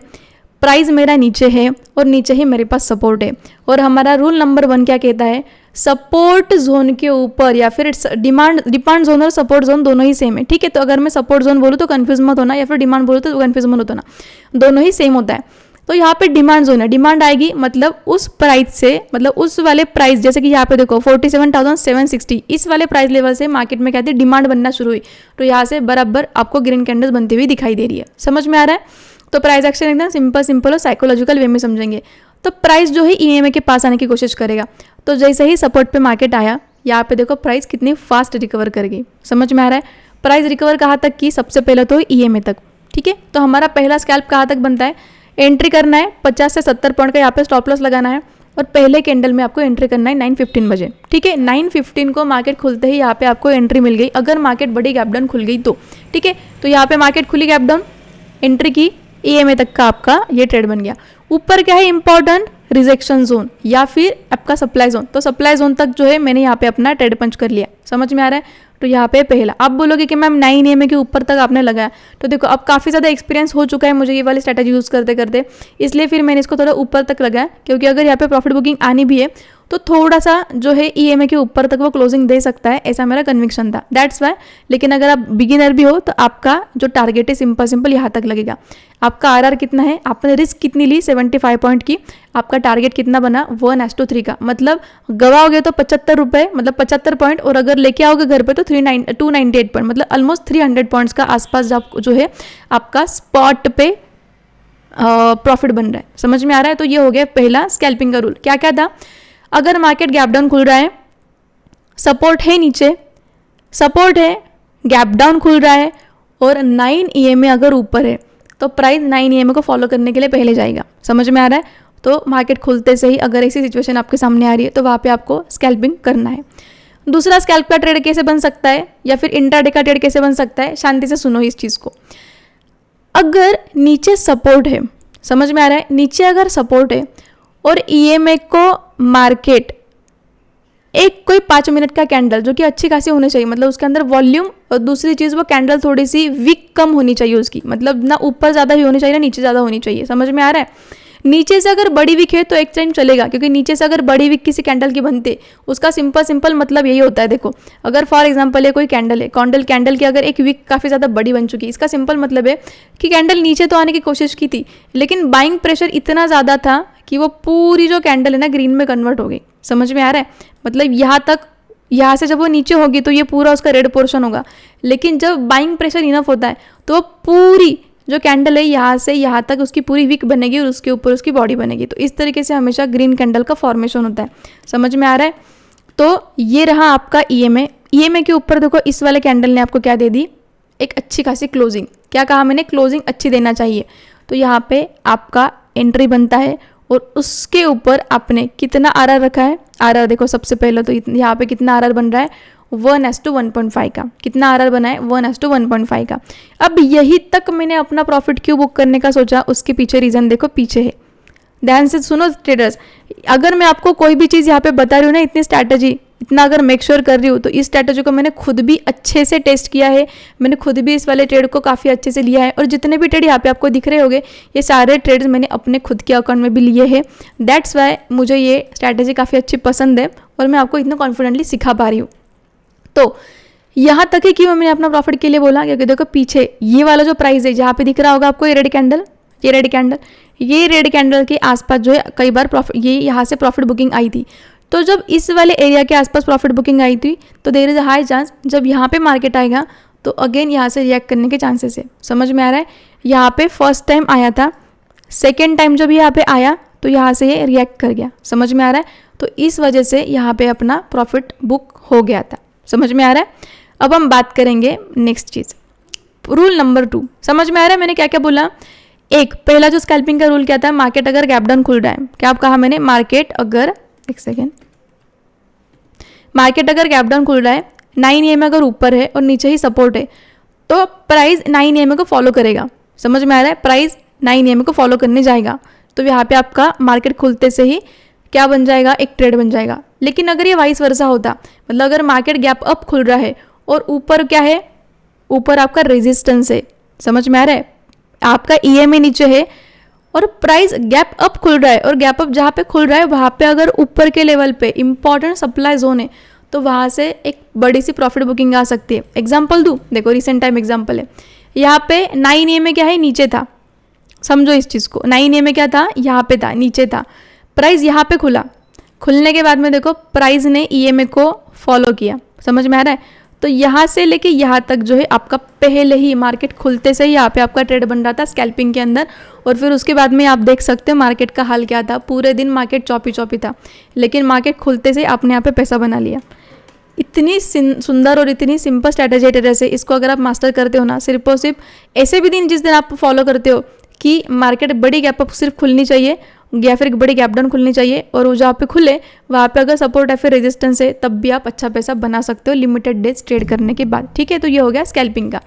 प्राइस मेरा नीचे है और नीचे ही मेरे पास सपोर्ट है। और हमारा रूल नंबर 1 क्या कहता है, सपोर्ट जोन के ऊपर या फिर डिमांड जोन और सपोर्ट जोन दोनों ही सेम है। ठीक है, तो अगर मैं सपोर्ट जोन बोलूँ तो कंफ्यूज मत होना, या फिर डिमांड बोलूँ तो कंफ्यूज मत होना, दोनों ही सेम होता है। तो यहाँ पे डिमांड जोन है, डिमांड आएगी मतलब उस प्राइस से, मतलब उस वाले प्राइस, जैसे कि यहाँ पे देखो 47,760 इस वाले प्राइस लेवल से मार्केट में कहते हैं डिमांड बनना शुरू हुई। तो यहाँ से बराबर आपको ग्रीन कैंडल्स बनती हुई दिखाई दे रही है। समझ में आ रहा है? तो प्राइस एक्शन एकदम सिंपल और साइकोलॉजिकल वे में समझेंगे। तो प्राइस जो है EMA के पास आने की कोशिश करेगा। तो जैसे ही सपोर्ट पे मार्केट आया, यहाँ पे देखो प्राइस कितनी फास्ट रिकवर कर गई। समझ में आ रहा है? प्राइस रिकवर कहाँ तक की, सबसे पहले तो EMA तक। ठीक है, तो हमारा पहला स्कैल्प कहाँ तक बनता है, एंट्री करना है 50 से 70 पॉइंट का, यहाँ पे स्टॉप लॉस लगाना है और पहले कैंडल में आपको एंट्री करना है 9:15 बजे। ठीक है, 9:15 को मार्केट खुलते ही यहाँ पे आपको एंट्री मिल गई, अगर मार्केट बड़ी गैप डाउन खुल गई तो। ठीक है, तो यहाँ पे मार्केट खुली गैप डाउन, एंट्री की, EMA तक का आपका ये ट्रेड बन गया। ऊपर क्या है इंपॉर्टेंट, रिजेक्शन जोन या फिर आपका सप्लाई जोन। तो सप्लाई जोन तक जो है मैंने यहाँ पे अपना ट्रेड पंच कर लिया। समझ में आ रहा है? तो यहाँ पे पहला, आप बोलोगे कि मैम 9 EMA के ऊपर तक आपने लगाया, तो देखो अब काफ़ी ज़्यादा एक्सपीरियंस हो चुका है मुझे ये वाली स्ट्रैटेजी यूज़ करते करते, इसलिए फिर मैंने इसको थोड़ा ऊपर तक लगाया, क्योंकि अगर यहाँ पे प्रॉफिट बुकिंग आनी भी है तो थोड़ा सा जो है EMA के ऊपर तक वो क्लोजिंग दे सकता है, ऐसा मेरा कन्विक्शन था, दैट्स वाई। लेकिन अगर आप बिगिनर भी हो तो आपका जो टारगेट है सिंपल यहाँ तक लगेगा। आपका RR कितना है, आपने रिस्क कितनी ली 75 पॉइंट की, आपका टारगेट कितना बना 1:3 का, मतलब गवाओगे तो 75 रुपये, मतलब 75 पॉइंट, और अगर लेके आओगे घर पे तो 298 पॉइंट, मतलब ऑलमोस्ट 300 पॉइंट्स का आसपास जो है आपका स्पॉट पे प्रॉफिट बन रहा है। समझ में आ रहा है? तो ये हो गया पहला स्कैल्पिंग का रूल। क्या क्या था, अगर मार्केट गैप डाउन खुल रहा है, सपोर्ट है नीचे, सपोर्ट है, गैप डाउन खुल रहा है और 9 EMA अगर ऊपर है तो प्राइस 9 EMA को फॉलो करने के लिए पहले जाएगा। समझ में आ रहा है? तो मार्केट खुलते से ही अगर ऐसी सिचुएशन आपके सामने आ रही है तो वहाँ पे आपको स्कैल्पिंग करना है। दूसरा, स्कैल्प का ट्रेड कैसे बन सकता है या फिर इंट्राडे का ट्रेड कैसे बन सकता है, शांति से सुनो इस चीज़ को। अगर नीचे सपोर्ट है, समझ में आ रहा है, नीचे अगर सपोर्ट है और EMA को मार्केट एक कोई 5 मिनट का कैंडल जो कि अच्छी खासी होनी चाहिए, मतलब उसके अंदर वॉल्यूम, और दूसरी चीज़ वो कैंडल थोड़ी सी विक कम होनी चाहिए उसकी, मतलब ना ऊपर ज़्यादा भी होनी चाहिए ना नीचे ज़्यादा होनी चाहिए। समझ में आ रहा है? नीचे से अगर बड़ी विक है तो एक टाइम चलेगा, क्योंकि नीचे से अगर बड़ी विक किसी कैंडल की बनते, उसका सिंपल मतलब यही होता है। देखो अगर फॉर एग्जांपल है कोई कैंडल है, कैंडल की अगर एक विक काफ़ी ज़्यादा बड़ी बन चुकी है, इसका सिंपल मतलब है कि कैंडल नीचे तो आने की कोशिश की थी, लेकिन बाइंग प्रेशर इतना ज़्यादा था कि वो पूरी जो कैंडल है ना ग्रीन में कन्वर्ट हो गई। समझ में आ रहा है? मतलब यहाँ से जब वो नीचे होगी तो ये पूरा उसका रेड पोर्शन होगा, लेकिन जब बाइंग प्रेशर इनफ होता है तो पूरी जो कैंडल है यहाँ से यहाँ तक उसकी पूरी विक बनेगी और उसके ऊपर उसकी बॉडी बनेगी। तो इस तरीके से हमेशा ग्रीन कैंडल का फॉर्मेशन होता है। समझ में आ रहा है? तो ये रहा आपका EMA के ऊपर देखो इस वाले कैंडल ने आपको क्या दे दी, एक अच्छी खासी क्लोजिंग। क्या कहा मैंने, क्लोजिंग अच्छी देना चाहिए। तो यहाँ पे आपका एंट्री बनता है और उसके ऊपर आपने कितना RR रखा है, RR देखो सबसे पहले तो यहाँ पे कितना RR बन रहा है 1:1.5 का। कितना RR बना है 1:1.5 का। अब यही तक मैंने अपना प्रॉफिट क्यों बुक करने का सोचा, उसके पीछे रीज़न देखो पीछे है। ध्यान से सुनो ट्रेडर्स, अगर मैं आपको कोई भी चीज़ यहाँ पे बता रही हूँ ना, इतनी स्ट्रैटेजी इतना अगर मेक श्योर कर रही हूँ, तो इस स्ट्रैटेजी को मैंने खुद भी अच्छे से टेस्ट किया है, मैंने खुद भी इस वाले ट्रेड को काफ़ी अच्छे से लिया है, और जितने भी ट्रेड यहाँ पे आपको दिख रहे होंगे ये सारे ट्रेड्स मैंने अपने खुद के अकाउंट में भी लिए हैं। दैट्स वाई मुझे ये स्ट्रैटेजी काफ़ी अच्छी पसंद है और मैं आपको इतना कॉन्फिडेंटली सिखा पा रही हूँ। तो यहाँ तक है कि मैंने अपना प्रॉफिट के लिए बोला, क्योंकि देखो पीछे ये वाला जो प्राइस है जहाँ पे दिख रहा होगा आपको ये रेड कैंडल, ये रेड कैंडल के आसपास जो है कई बार प्रॉफिट, ये यहाँ से प्रॉफिट बुकिंग आई थी। तो जब इस वाले एरिया के आसपास प्रॉफिट बुकिंग आई थी तो there is a high chance जब यहाँ पे मार्केट आएगा तो अगेन यहाँ से रिएक्ट करने के चांसेस है। समझ में आ रहा है? यहाँ पे फर्स्ट टाइम आया था, सेकेंड टाइम जब यहाँ पे आया तो यहाँ से ये रिएक्ट कर गया। समझ में आ रहा है? तो इस वजह से यहाँ पे अपना प्रॉफिट बुक हो गया था। समझ में आ रहा है? अब हम बात करेंगे नेक्स्ट चीज़, रूल नंबर 2। समझ में आ रहा है मैंने क्या क्या बोला? एक, पहला जो स्कैल्पिंग का रूल क्या था, मार्केट अगर गैप डाउन खुल रहा है, क्या आप कहा मैंने, मार्केट अगर, एक सेकेंड, मार्केट अगर गैप डाउन खुल रहा है, 9 EMA अगर ऊपर है और नीचे ही सपोर्ट है तो प्राइस 9 EMA को फॉलो करेगा। समझ में आ रहा है? प्राइस 9 EMA को फॉलो करने जाएगा तो यहाँ पे आपका मार्केट खुलते से ही क्या बन जाएगा, एक ट्रेड बन जाएगा। लेकिन अगर ये वाइस वर्सा होता, मतलब अगर मार्केट गैप अप खुल रहा है और ऊपर क्या है, ऊपर आपका रेजिस्टेंस है, समझ में आ रहा है, आपका EMA नीचे है और प्राइस गैप अप खुल रहा है और गैप अप जहाँ पे खुल रहा है वहाँ पे अगर ऊपर के लेवल पे इंपॉर्टेंट सप्लाई जोन है तो वहाँ से एक बड़ी सी प्रॉफिट बुकिंग आ सकती है। एग्जाम्पल दूँ, देखो रिसेंट टाइम एग्जाम्पल है, यहाँ पे 9 EMA क्या है, नीचे था, समझो इस चीज़ को, 9 EMA क्या था, यहाँ पे था, नीचे था, प्राइस यहाँ पे खुला, खुलने के बाद में देखो प्राइस ने EMA को फॉलो किया। समझ में आ रहा है? तो यहाँ से लेके यहाँ तक जो है आपका पहले ही मार्केट खुलते से ही यहाँ पे आपका ट्रेड बन रहा था स्कैल्पिंग के अंदर, और फिर उसके बाद में आप देख सकते हो मार्केट का हाल क्या था, पूरे दिन मार्केट चौपी था, लेकिन मार्केट खुलते से आपने यहाँ पे पैसा बना लिया। इतनी सुंदर और इतनी सिंपल स्ट्रैटेजी है, से इसको अगर आप मास्टर करते हो ना, सिर्फ और सिर्फ ऐसे भी दिन जिस दिन आप फॉलो करते हो कि मार्केट बड़ी गैप अप सिर्फ खुलनी चाहिए या फिर एक बड़ी गैप डाउन खुलनी चाहिए और वो जहाँ पे खुले वहाँ पे अगर सपोर्ट है फिर रेजिस्टेंस है, तब भी आप अच्छा पैसा बना सकते हो लिमिटेड डेज ट्रेड करने के बाद। ठीक है, तो ये हो गया स्कैल्पिंग का।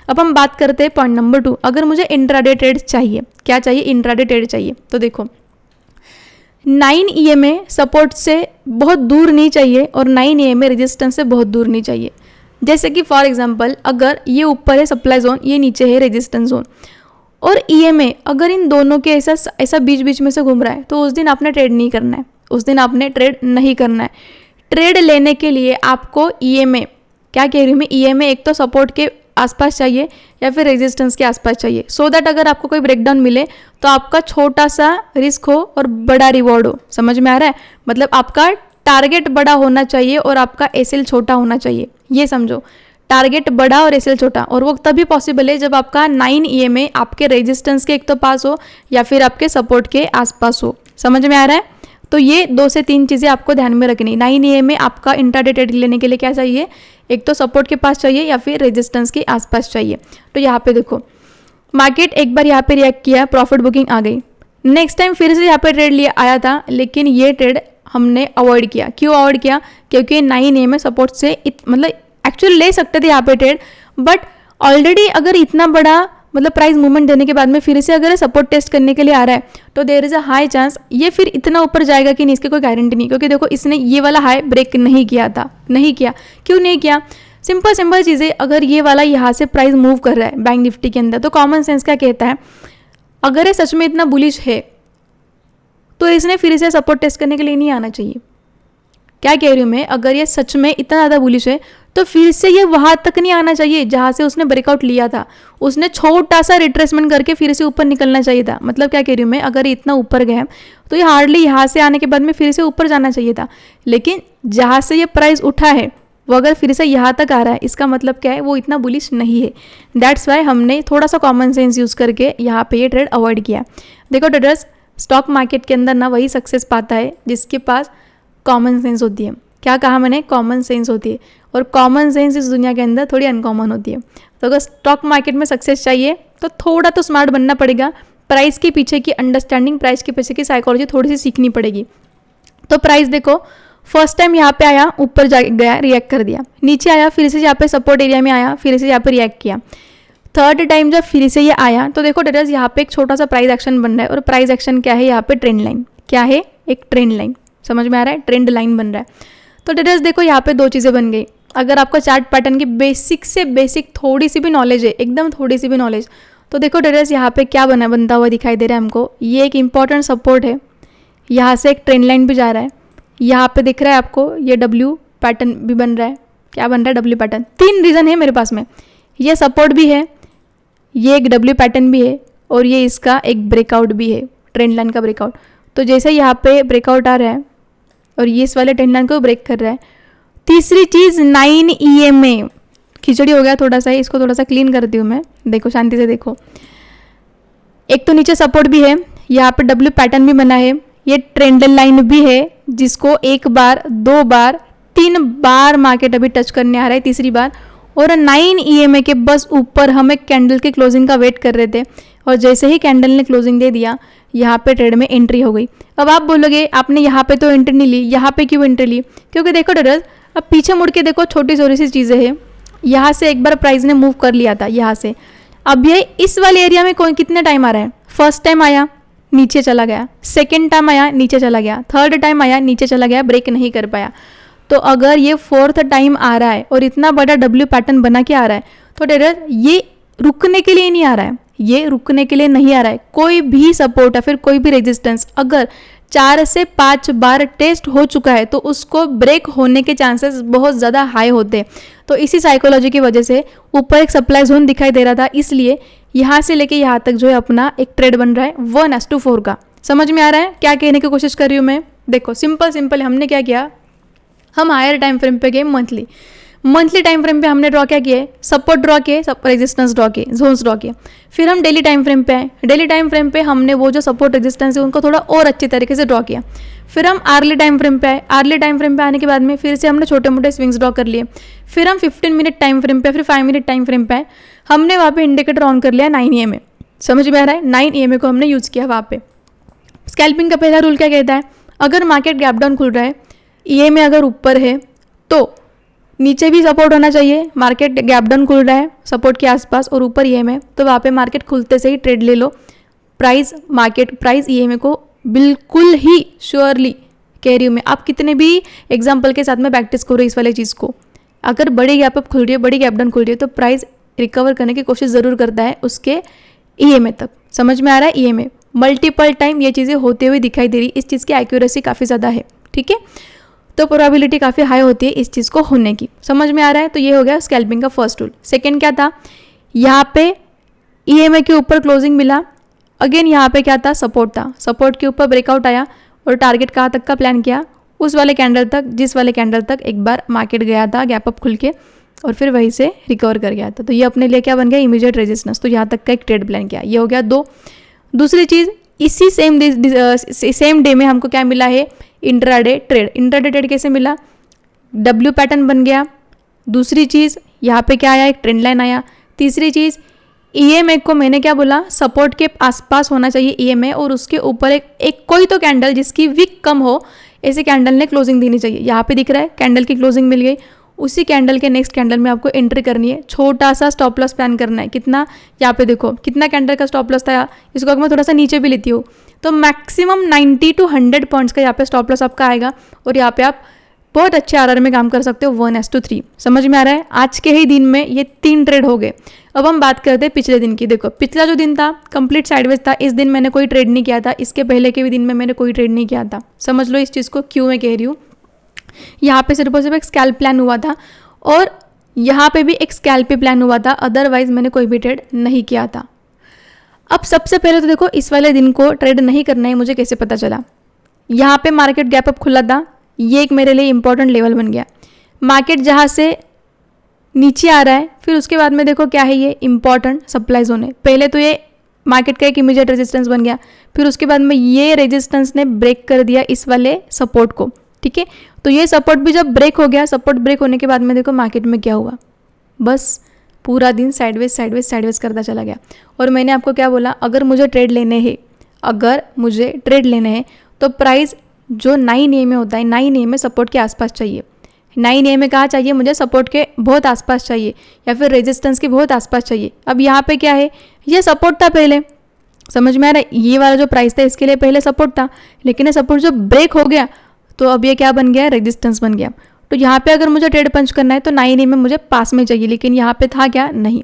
अब हम बात करते हैं पॉइंट नंबर 2, अगर मुझे इंट्राडे ट्रेड चाहिए, क्या चाहिए, इंट्राडे ट्रेड चाहिए, तो देखो 9 EMA सपोर्ट से बहुत दूर नहीं चाहिए और 9 EMA रेजिस्टेंस से बहुत दूर नहीं चाहिए। जैसे कि फॉर एग्जांपल अगर ये ऊपर है सप्लाई जोन, ये नीचे है रेजिस्टेंस जोन, और EMA अगर इन दोनों के ऐसा बीच बीच में से घूम रहा है तो उस दिन आपने ट्रेड नहीं करना है, उस दिन आपने ट्रेड नहीं करना है। ट्रेड लेने के लिए आपको EMA, क्या कह रही हूँ मैं, EMA एक तो सपोर्ट के आसपास चाहिए या फिर रेजिस्टेंस के आसपास चाहिए, सो दैट अगर आपको कोई ब्रेकडाउन मिले तो आपका छोटा सा रिस्क हो और बड़ा रिवॉर्ड हो। समझ में आ रहा है? मतलब आपका टारगेट बड़ा होना चाहिए और आपका SL छोटा होना चाहिए, ये समझो, टारगेट बड़ा और SL छोटा, और वो तभी पॉसिबल है जब आपका 9 EMA आपके रेजिस्टेंस के एक तो पास हो या फिर आपके सपोर्ट के आसपास हो। समझ में आ रहा है? तो ये 2 से 3 चीज़ें आपको ध्यान में रखनी। 9 EMA आपका इंट्राडे ट्रेड लेने के लिए क्या चाहिए, एक तो सपोर्ट के पास चाहिए या फिर रेजिस्टेंस के आसपास चाहिए। तो यहाँ पे देखो मार्केट एक बार यहाँ पे रिएक्ट किया, प्रॉफिट बुकिंग आ गई, नेक्स्ट टाइम फिर से यहाँ पे ट्रेड लिया आया था, लेकिन ये ट्रेड हमने अवॉइड किया। क्यों अवॉइड किया? क्योंकि 9 EMA सपोर्ट से मतलब एक्चुअली ले सकते थे यहाँ पे ट्रेड, बट ऑलरेडी अगर इतना बड़ा मतलब प्राइस मूवमेंट देने के बाद में फिर से अगर सपोर्ट टेस्ट करने के लिए आ रहा है तो there is a high chance ये फिर इतना ऊपर जाएगा कि नहीं, इसकी कोई गारंटी नहीं, क्योंकि देखो इसने ये वाला हाई ब्रेक नहीं किया था, नहीं किया। क्यों नहीं किया? सिंपल चीज़ें, अगर ये वाला यहाँ से प्राइस मूव कर रहा है बैंक निफ्टी के अंदर तो कॉमन सेंस क्या कहता है, अगर ये सच में इतना बुलिश है तो इसने फिर से सपोर्ट टेस्ट करने के लिए नहीं आना चाहिए। क्या कह रही हूँ मैं, अगर ये सच में इतना ज़्यादा बुलिश है तो फिर से ये वहाँ तक नहीं आना चाहिए जहाँ से उसने ब्रेकआउट लिया था, उसने छोटा सा रिट्रेसमेंट करके फिर से ऊपर निकलना चाहिए था। मतलब क्या कह रही हूँ मैं, अगर इतना ऊपर गया तो ये हार्डली यहाँ से आने के बाद में फिर से ऊपर जाना चाहिए था, लेकिन जहाँ से ये प्राइस उठा है वो अगर फिर से यहाँ तक आ रहा है इसका मतलब क्या है, वो इतना बुलिश नहीं है। दैट्स वाई हमने थोड़ा सा कॉमन सेंस यूज़ करके यहाँ पे ये ट्रेड अवॉइड किया। देखो ट्रेडर्स, स्टॉक मार्केट के अंदर ना वही सक्सेस पाता है जिसके पास कॉमन सेंस होती है। क्या कहा मैंने? कॉमन सेंस होती है, और कॉमन सेंस इस दुनिया के अंदर थोड़ी अनकॉमन होती है। तो अगर स्टॉक मार्केट में सक्सेस चाहिए तो थोड़ा तो स्मार्ट बनना पड़ेगा, प्राइस के पीछे की अंडरस्टैंडिंग, प्राइस के पीछे की साइकोलॉजी थोड़ी सी सीखनी पड़ेगी। तो प्राइस देखो फर्स्ट टाइम यहाँ पे आया, ऊपर जा गया, रिएक्ट कर दिया, नीचे आया, फिर से यहाँ पे सपोर्ट एरिया में आया, फिर से यहाँ पे रिएक्ट किया। थर्ड टाइम जब फिर से ये आया तो देखो ट्रेडर्स यहाँ पे एक छोटा सा प्राइस एक्शन बन रहा है, और प्राइस एक्शन क्या है यहाँ पे, ट्रेंड लाइन। क्या है? एक ट्रेंड लाइन। समझ में आ रहा है? ट्रेंड लाइन बन रहा है। तो ट्रेडर्स देखो यहाँ पे 2 चीज़ें बन गई। अगर आपका चार्ट पैटर्न की बेसिक से बेसिक थोड़ी सी भी नॉलेज है, एकदम थोड़ी सी भी नॉलेज, तो देखो ट्रेडर्स यहाँ पे क्या बनता हुआ दिखाई दे रहा है हमको, ये एक इंपॉर्टेंट सपोर्ट है, यहाँ से एक ट्रेंड लाइन भी जा रहा है, यहाँ पे दिख रहा है आपको ये डब्ल्यू पैटर्न भी बन रहा है। क्या बन रहा है? W pattern. 3 रीज़न है मेरे पास में, ये सपोर्ट भी है, ये एक डब्ल्यू पैटर्न भी है, और ये इसका एक ब्रेकआउट भी है, ट्रेंड लाइन का ब्रेकआउट। तो जैसे यहाँ पे ब्रेकआउट आ रहा है और ये इस वाले ट्रेंड लाइन को ब्रेक कर रहा है। तीसरी चीज़ 9 EMA, खिचड़ी हो गया थोड़ा सा, इसको थोड़ा सा क्लीन करती हूँ मैं, देखो शांति से देखो। एक तो नीचे सपोर्ट भी है, यहाँ पे W पैटर्न भी बना है, ये ट्रेंड लाइन भी है जिसको एक बार, 2 बार, 3 बार मार्केट अभी टच करने आ रहा है, तीसरी बार। और 9 EMA के बस ऊपर हम एक कैंडल के क्लोजिंग का वेट कर रहे थे और जैसे ही कैंडल ने क्लोजिंग दे दिया यहाँ पे ट्रेड में एंट्री हो गई। अब आप बोलोगे आपने यहाँ पे तो एंट्री नहीं ली, यहाँ पे क्यों एंट्री ली? क्योंकि देखो ट्रेडर्स, अब पीछे मुड़ के देखो, छोटी छोटी सी चीज़ें हैं। यहाँ से एक बार प्राइस ने मूव कर लिया था यहाँ से, अब ये इस वाले एरिया में कोई कितने टाइम आ रहा है? फर्स्ट टाइम आया नीचे चला गया, सेकेंड टाइम आया नीचे चला गया, थर्ड टाइम आया नीचे चला गया, ब्रेक नहीं कर पाया। तो अगर ये 4th टाइम आ रहा है और इतना बड़ा W पैटर्न बना के आ रहा है तो ट्रेडर ये रुकने के लिए नहीं आ रहा है, ये रुकने के लिए नहीं आ रहा है। कोई भी सपोर्ट या फिर कोई भी रेजिस्टेंस अगर 4 से 5 बार टेस्ट हो चुका है तो उसको ब्रेक होने के चांसेस बहुत ज़्यादा हाई होते हैं। तो इसी साइकोलॉजी की वजह से ऊपर एक सप्लाई जोन दिखाई दे रहा था, इसलिए यहाँ से लेके यहाँ तक जो है अपना एक ट्रेड बन रहा है 1:4 का। समझ में आ रहा है क्या कहने की कोशिश कर रही हूँ मैं? देखो सिंपल हमने क्या किया, हम हायर टाइम फ्रेम पे गए, मंथली टाइम फ्रेम पे हमने ड्रॉ क्या किया, सपोर्ट ड्रॉ किए, रेजिस्टेंस ड्रॉ किए, जोन्स ड्रॉ किए। फिर हम डेली टाइम फ्रेम पे आए, डेली टाइम फ्रेम पे हमने वो जो सपोर्ट रेजिस्टेंस है उनको थोड़ा और अच्छी तरीके से ड्रॉ किया। फिर हम आर्ली टाइम फ्रेम पे आए, आर्ली टाइम फ्रेम पे आने के बाद में फिर से हमने छोटे मोटे स्विंग्स ड्रॉ कर लिए। फिर हम 15 मिनट टाइम फ्रेम पे, फिर 5 मिनट टाइम फ्रेम पे आए, हमने वहाँ पे इंडिकेटर ऑन कर लिया 9 EMA। समझ में आ रहा है? 9 EMA को हमने यूज़ किया वहाँ पे। स्कैल्पिंग का पहला रूल क्या कहता है, अगर मार्केट गैप डाउन खुल रहा है, EMA अगर ऊपर है तो नीचे भी सपोर्ट होना चाहिए। मार्केट गैप डाउन खुल रहा है सपोर्ट के आसपास और ऊपर EMA, तो वहाँ पे मार्केट खुलते से ही ट्रेड ले लो। प्राइस EMA को बिल्कुल ही श्योरली कह रही हूँ मैं, आप कितने भी एग्जाम्पल के साथ में प्रैक्टिस करो इस वाले चीज़ को, अगर बड़ी गैप अप खुल रही है, बड़ी गैप डाउन खुल रही है तो प्राइस रिकवर करने की कोशिश ज़रूर करता है उसके EMA तक। समझ में आ रहा है? EMA मल्टीपल टाइम ये चीज़ें होते हुए दिखाई दे रही, इस चीज़ की एक्यूरेसी काफ़ी ज़्यादा है, ठीक है, तो प्रोबेबिलिटी काफ़ी हाई होती है इस चीज़ को होने की। समझ में आ रहा है? तो ये हो गया स्कैल्पिंग का फर्स्ट रूल। सेकंड क्या था, यहाँ पे EMA के ऊपर क्लोजिंग मिला, अगेन यहाँ पे क्या था, सपोर्ट था, सपोर्ट के ऊपर ब्रेकआउट आया और टारगेट कहाँ तक का प्लान किया, उस वाले कैंडल तक, जिस वाले कैंडल तक एक बार मार्केट गया था गैप अप खुल के और फिर वहीं से रिकवर कर गया था। तो ये अपने लिए क्या बन गया, इमीडिएट रेजिस्टेंस। तो यहाँ तक का एक ट्रेड प्लान किया, ये हो गया 2। दूसरी चीज़, इसी सेम डे में हमको क्या मिला है, इंट्राडे ट्रेड। इंट्राडे ट्रेड कैसे मिला, W पैटर्न बन गया। दूसरी चीज़ यहाँ पे क्या आया, एक ट्रेंड लाइन आया। तीसरी चीज़ EMA को मैंने क्या बोला, सपोर्ट के आसपास होना चाहिए EMA और उसके ऊपर एक कोई तो कैंडल जिसकी विक कम हो, ऐसे कैंडल ने क्लोजिंग देनी चाहिए। यहाँ पे दिख रहा है कैंडल की क्लोजिंग मिल गई, उसी कैंडल के नेक्स्ट कैंडल में आपको एंट्री करनी है। छोटा सा स्टॉप लॉस प्लान करना है, कितना, यहाँ पे देखो कितना कैंडल का स्टॉप लॉस था, इसको अगर मैं थोड़ा सा नीचे भी लेती हूँ तो मैक्सिमम 90 to 100 पॉइंट्स का यहाँ पे स्टॉप लॉस आपका आएगा और यहाँ पे आप बहुत अच्छे RR में काम कर सकते हो 1:3। समझ में आ रहा है? आज के ही दिन में ये 3 ट्रेड हो गए। अब हम बात करते हैं पिछले दिन की। देखो पिछला जो दिन था कंप्लीट साइडवेज था, इस दिन मैंने कोई ट्रेड नहीं किया था, इसके पहले के भी दिन में मैंने कोई ट्रेड नहीं किया था। समझ लो इस चीज़ को क्यों मैं कह रही हूँ। यहाँ पे सिर्फ और सिर्फ एक स्कैल्प प्लान हुआ था और यहाँ पे भी एक स्कैल्प प्लान हुआ था, अदरवाइज मैंने कोई भी ट्रेड नहीं किया था। अब सबसे पहले तो देखो इस वाले दिन को ट्रेड नहीं करना है, मुझे कैसे पता चला? यहाँ पे मार्केट गैप अप खुला था, ये एक मेरे लिए इंपॉर्टेंट लेवल बन गया। मार्केट जहाँ से नीचे आ रहा है फिर उसके बाद में देखो क्या है, ये इंपॉर्टेंट सप्लाई जोन है। पहले तो ये मार्केट का एक इमीडिएट रेजिस्टेंस बन गया, फिर उसके बाद में ये रेजिस्टेंस ने ब्रेक कर दिया इस वाले सपोर्ट को, ठीक है। तो ये सपोर्ट भी जब ब्रेक हो गया, सपोर्ट ब्रेक होने के बाद में देखो मार्केट में क्या हुआ, बस पूरा दिन साइडवेज करता चला गया। और मैंने आपको क्या बोला, अगर मुझे ट्रेड लेने हैं तो प्राइस जो 9 EMA होता है, 9 EMA सपोर्ट के आसपास चाहिए। 9 EMA कहाँ चाहिए मुझे, सपोर्ट के बहुत आसपास चाहिए या फिर रेजिस्टेंस के बहुत आसपास चाहिए। अब यहाँ पे क्या है, ये सपोर्ट था पहले, समझ में आ रहा है, ये वाला जो प्राइस था इसके लिए पहले सपोर्ट था, लेकिन ये सपोर्ट जब ब्रेक हो गया तो अब ये क्या बन गया, रेजिस्टेंस बन गया। तो यहाँ पे अगर मुझे ट्रेड पंच करना है तो 9 EMA मुझे पास में चाहिए, लेकिन यहाँ पे था क्या, नहीं।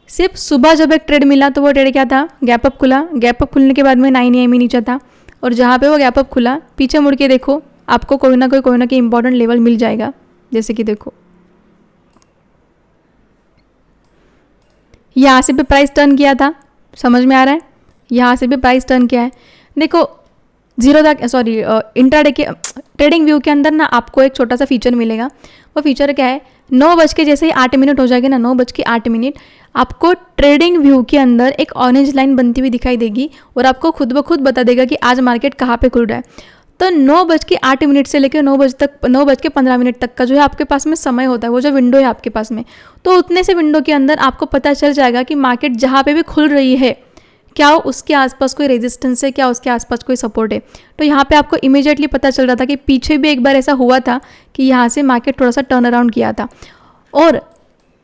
सिर्फ सुबह जब एक ट्रेड मिला तो वो ट्रेड क्या था, गैप अप खुला, गैप अप खुलने के बाद में 9 EMA नीचे था और जहाँ पे वो गैप अप खुला पीछे मुड़ के देखो आपको कोई ना कोई इंपॉर्टेंट लेवल मिल जाएगा। जैसे कि देखो यहाँ से भी प्राइस टर्न किया था, समझ में आ रहा है, यहाँ से भी प्राइस टर्न किया है। देखो जीरो तक सॉरी इंट्राडे के ट्रेडिंग व्यू के अंदर ना आपको एक छोटा सा फीचर मिलेगा। वो फीचर क्या है, 9 बज के जैसे ही 8 मिनट हो जाएगी ना, 9 बज के 8 मिनट आपको ट्रेडिंग व्यू के अंदर एक ऑरेंज लाइन बनती हुई दिखाई देगी और आपको खुद ब खुद बता देगा कि आज मार्केट कहाँ पे खुल रहा है। तो 9 बज के 8 मिनट से लेकर 9 बज के 15 मिनट तक का जो है आपके पास में समय होता है, वो जो विंडो है आपके पास में, तो उतने से विंडो के अंदर आपको पता चल जाएगा कि मार्केट जहाँ पे भी खुल रही है क्या उसके आसपास कोई रेजिस्टेंस है, क्या उसके आसपास कोई सपोर्ट है। तो यहाँ पे आपको इमीडिएटली पता चल रहा था कि पीछे भी एक बार ऐसा हुआ था कि यहाँ से मार्केट थोड़ा सा टर्न अराउंड किया था और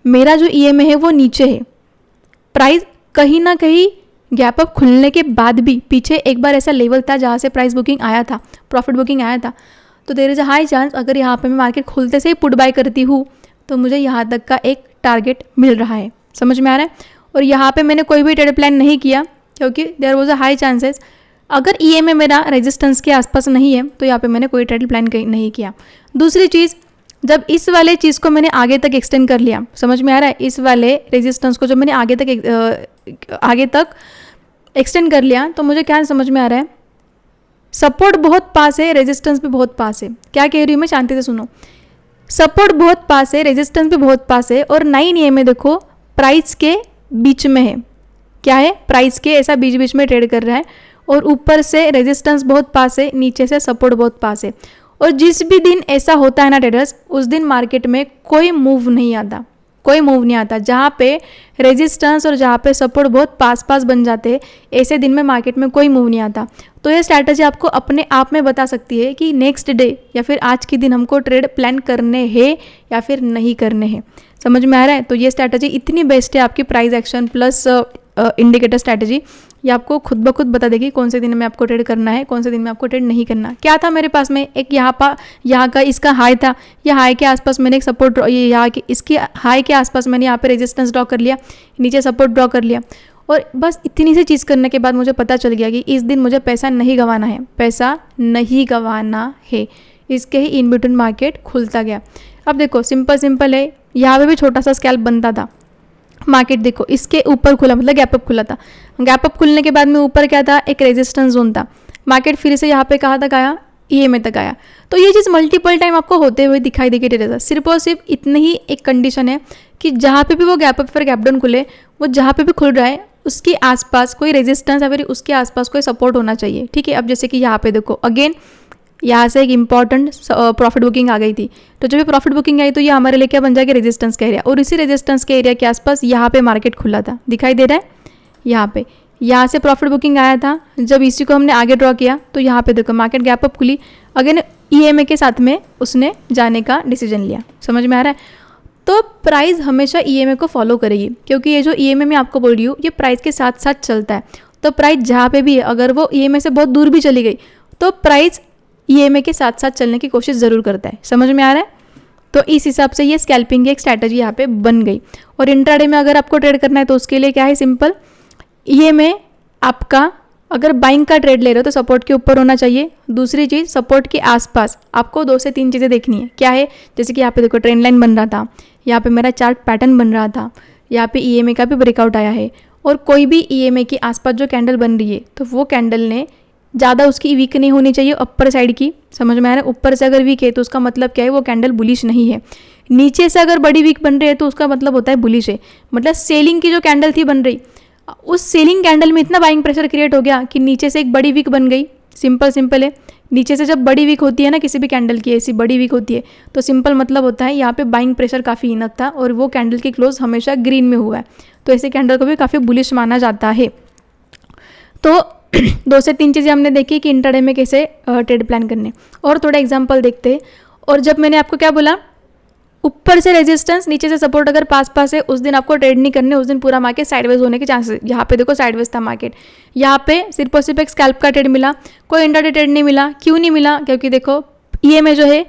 मेरा जो ईएमए है वो नीचे है। प्राइस कहीं ना कहीं गैप अप खुलने के बाद भी पीछे एक बार ऐसा लेवल था जहाँ से प्राइस बुकिंग आया था, प्रॉफिट बुकिंग आया था। तो there is a high chance अगर यहाँ पे मैं मार्केट खुलते से ही पुट बाय करती हूँ तो मुझे यहाँ तक का एक टारगेट मिल रहा है। समझ में आ रहा है। और यहाँ पे मैंने कोई भी ट्रेड प्लान नहीं किया क्योंकि there was a high chances अगर ईएमए मेरा रेजिस्टेंस के आसपास नहीं है तो यहाँ पे मैंने कोई ट्रेड प्लान नहीं किया। दूसरी चीज़, जब इस वाले चीज़ को मैंने आगे तक एक्सटेंड कर लिया, समझ में आ रहा है, इस वाले रेजिस्टेंस को जब मैंने आगे तक एक्सटेंड कर लिया तो मुझे क्या समझ में आ रहा है, सपोर्ट बहुत पास है, रेजिस्टेंस भी बहुत पास है। क्या कह रही हूँ मैं, शांति से सुनो। सपोर्ट बहुत पास है, रेजिस्टेंस भी बहुत पास है और 9 ईएमए देखो प्राइस के बीच में है। क्या है, प्राइस के ऐसा बीच बीच में ट्रेड कर रहा है और ऊपर से रेजिस्टेंस बहुत पास है, नीचे से सपोर्ट बहुत पास है। और जिस भी दिन ऐसा होता है ना ट्रेडर्स, उस दिन मार्केट में कोई मूव नहीं आता, कोई मूव नहीं आता। जहाँ पे रेजिस्टेंस और जहाँ पे सपोर्ट बहुत पास पास बन जाते हैं, ऐसे दिन में मार्केट में कोई मूव नहीं आता। तो ये स्ट्रैटेजी आपको अपने आप में बता सकती है कि नेक्स्ट डे या फिर आज के दिन हमको ट्रेड प्लान करने हैं या फिर नहीं करने हैं। समझ में आ रहा है। तो ये स्ट्रैटेजी इतनी बेस्ट है आपकी price action plus indicator strategy. ये आपको खुद ब खुद बता देगी कौन से दिन में आपको ट्रेड करना है, कौन से दिन में आपको ट्रेड नहीं करना। क्या था मेरे पास में, एक यहाँ का इसका हाई था, या हाई के आसपास मैंने एक सपोर्ट ये यहाँ के इसके हाई के आसपास मैंने यहाँ पे रेजिस्टेंस ड्रॉ कर लिया, नीचे सपोर्ट ड्रॉ कर लिया और बस इतनी सी चीज़ करने के बाद मुझे पता चल गया कि इस दिन मुझे पैसा नहीं गंवाना है, पैसा नहीं गंवाना है। इसके ही इन बिटवीन मार्केट खुलता गया। अब देखो सिंपल है, यहाँ पे भी छोटा सा स्कैल्प बनता था। मार्केट देखो इसके ऊपर खुला, मतलब गैप अप खुला था। गैप अप खुलने के बाद में ऊपर क्या था, एक रेजिस्टेंस जोन था। मार्केट फिर से यहाँ पे कहाँ तक आया, ईएमए तक आया। तो ये चीज़ मल्टीपल टाइम आपको होते हुए दिखाई देगी ट्रेडर। सिर्फ और सिर्फ इतनी ही एक कंडीशन है कि जहाँ पे भी वो गैप अप फिर गैप डाउन खुले, वो जहाँ पे भी खुल रहा है उसके आसपास कोई रेजिस्टेंस या फिर उसके आसपास कोई सपोर्ट होना चाहिए। ठीक है। अब जैसे कि यहाँ पे देखो अगेन यहाँ से एक इंपॉर्टेंट प्रॉफिट बुकिंग आ गई थी। तो जब ये प्रॉफिट बुकिंग आई तो ये हमारे लिए क्या बन जाएगा, रेजिस्टेंस का एरिया। और इसी रेजिस्टेंस के एरिया के आसपास यहाँ पे मार्केट खुला था, दिखाई दे रहा है। यहाँ पे यहाँ से प्रॉफिट बुकिंग आया था। जब इसी को हमने आगे ड्रॉ किया तो यहाँ पे देखो मार्केट गैप अप खुली, अगेन ईएमए के साथ में उसने जाने का डिसीजन लिया। समझ में आ रहा है। तो प्राइस हमेशा ईएमए को फॉलो करेगी, क्योंकि ये जो ईएमए मैं आपको बोल रही हूँ ये प्राइस के साथ साथ चलता है। तो प्राइस जहाँ पे भी है, अगर वो ईएमए से बहुत दूर भी चली गई तो प्राइस ईएमए के साथ साथ चलने की कोशिश ज़रूर करता है। समझ में आ रहा है। तो इस हिसाब से ये स्कैल्पिंग की एक स्ट्रैटेजी यहाँ पे बन गई। और इंट्राडे में अगर आपको ट्रेड करना है तो उसके लिए क्या है, सिंपल, ईएमए आपका अगर बाइंग का ट्रेड ले रहे हो तो सपोर्ट के ऊपर होना चाहिए। दूसरी चीज़, सपोर्ट के आसपास आपको 2 से 3 चीज़ें देखनी है। क्या है, जैसे कि यहाँ पे देखो ट्रेंड लाइन बन रहा था, यहाँ पे मेरा चार्ट पैटर्न बन रहा था, यहाँ पे ईएमए का भी ब्रेकआउट आया है। और कोई भी ईएमए के आसपास जो कैंडल बन रही है तो वो कैंडल ने ज़्यादा उसकी वीक नहीं होनी चाहिए अपर साइड की। समझ में आ रहा है। ऊपर से अगर वीक है तो उसका मतलब क्या है, वो कैंडल बुलिश नहीं है। नीचे से अगर बड़ी वीक बन रही है तो उसका मतलब होता है बुलिश है। मतलब सेलिंग की जो कैंडल थी बन रही, उस सेलिंग कैंडल में इतना बाइंग प्रेशर क्रिएट हो गया कि नीचे से एक बड़ी वीक बन गई। सिंपल है। नीचे से जब बड़ी वीक होती है ना, किसी भी कैंडल की ऐसी बड़ी वीक होती है तो सिंपल मतलब होता है यहाँ पे बाइंग प्रेशर काफ़ी इनफ था और वो कैंडल की क्लोज हमेशा ग्रीन में हुआ है। तो ऐसे कैंडल को भी काफ़ी बुलिश माना जाता है। तो 2 से 3 चीज़ें हमने देखी कि इंट्राडे में कैसे ट्रेड प्लान करने। और थोड़ा एग्जांपल देखते हैं। और जब मैंने आपको क्या बोला, ऊपर से रेजिस्टेंस नीचे से सपोर्ट अगर पास पास है उस दिन आपको ट्रेड नहीं करने, उस दिन पूरा मार्केट साइडवेज होने के चांसेस। यहाँ पे देखो साइडवेज था मार्केट, यहाँ पे सिर्फ और सिर्फ एक स्कैल्प का ट्रेड मिला, कोई इंट्राडे ट्रेड नहीं मिला। क्यों नहीं मिला, क्योंकि देखो ईएमए जो है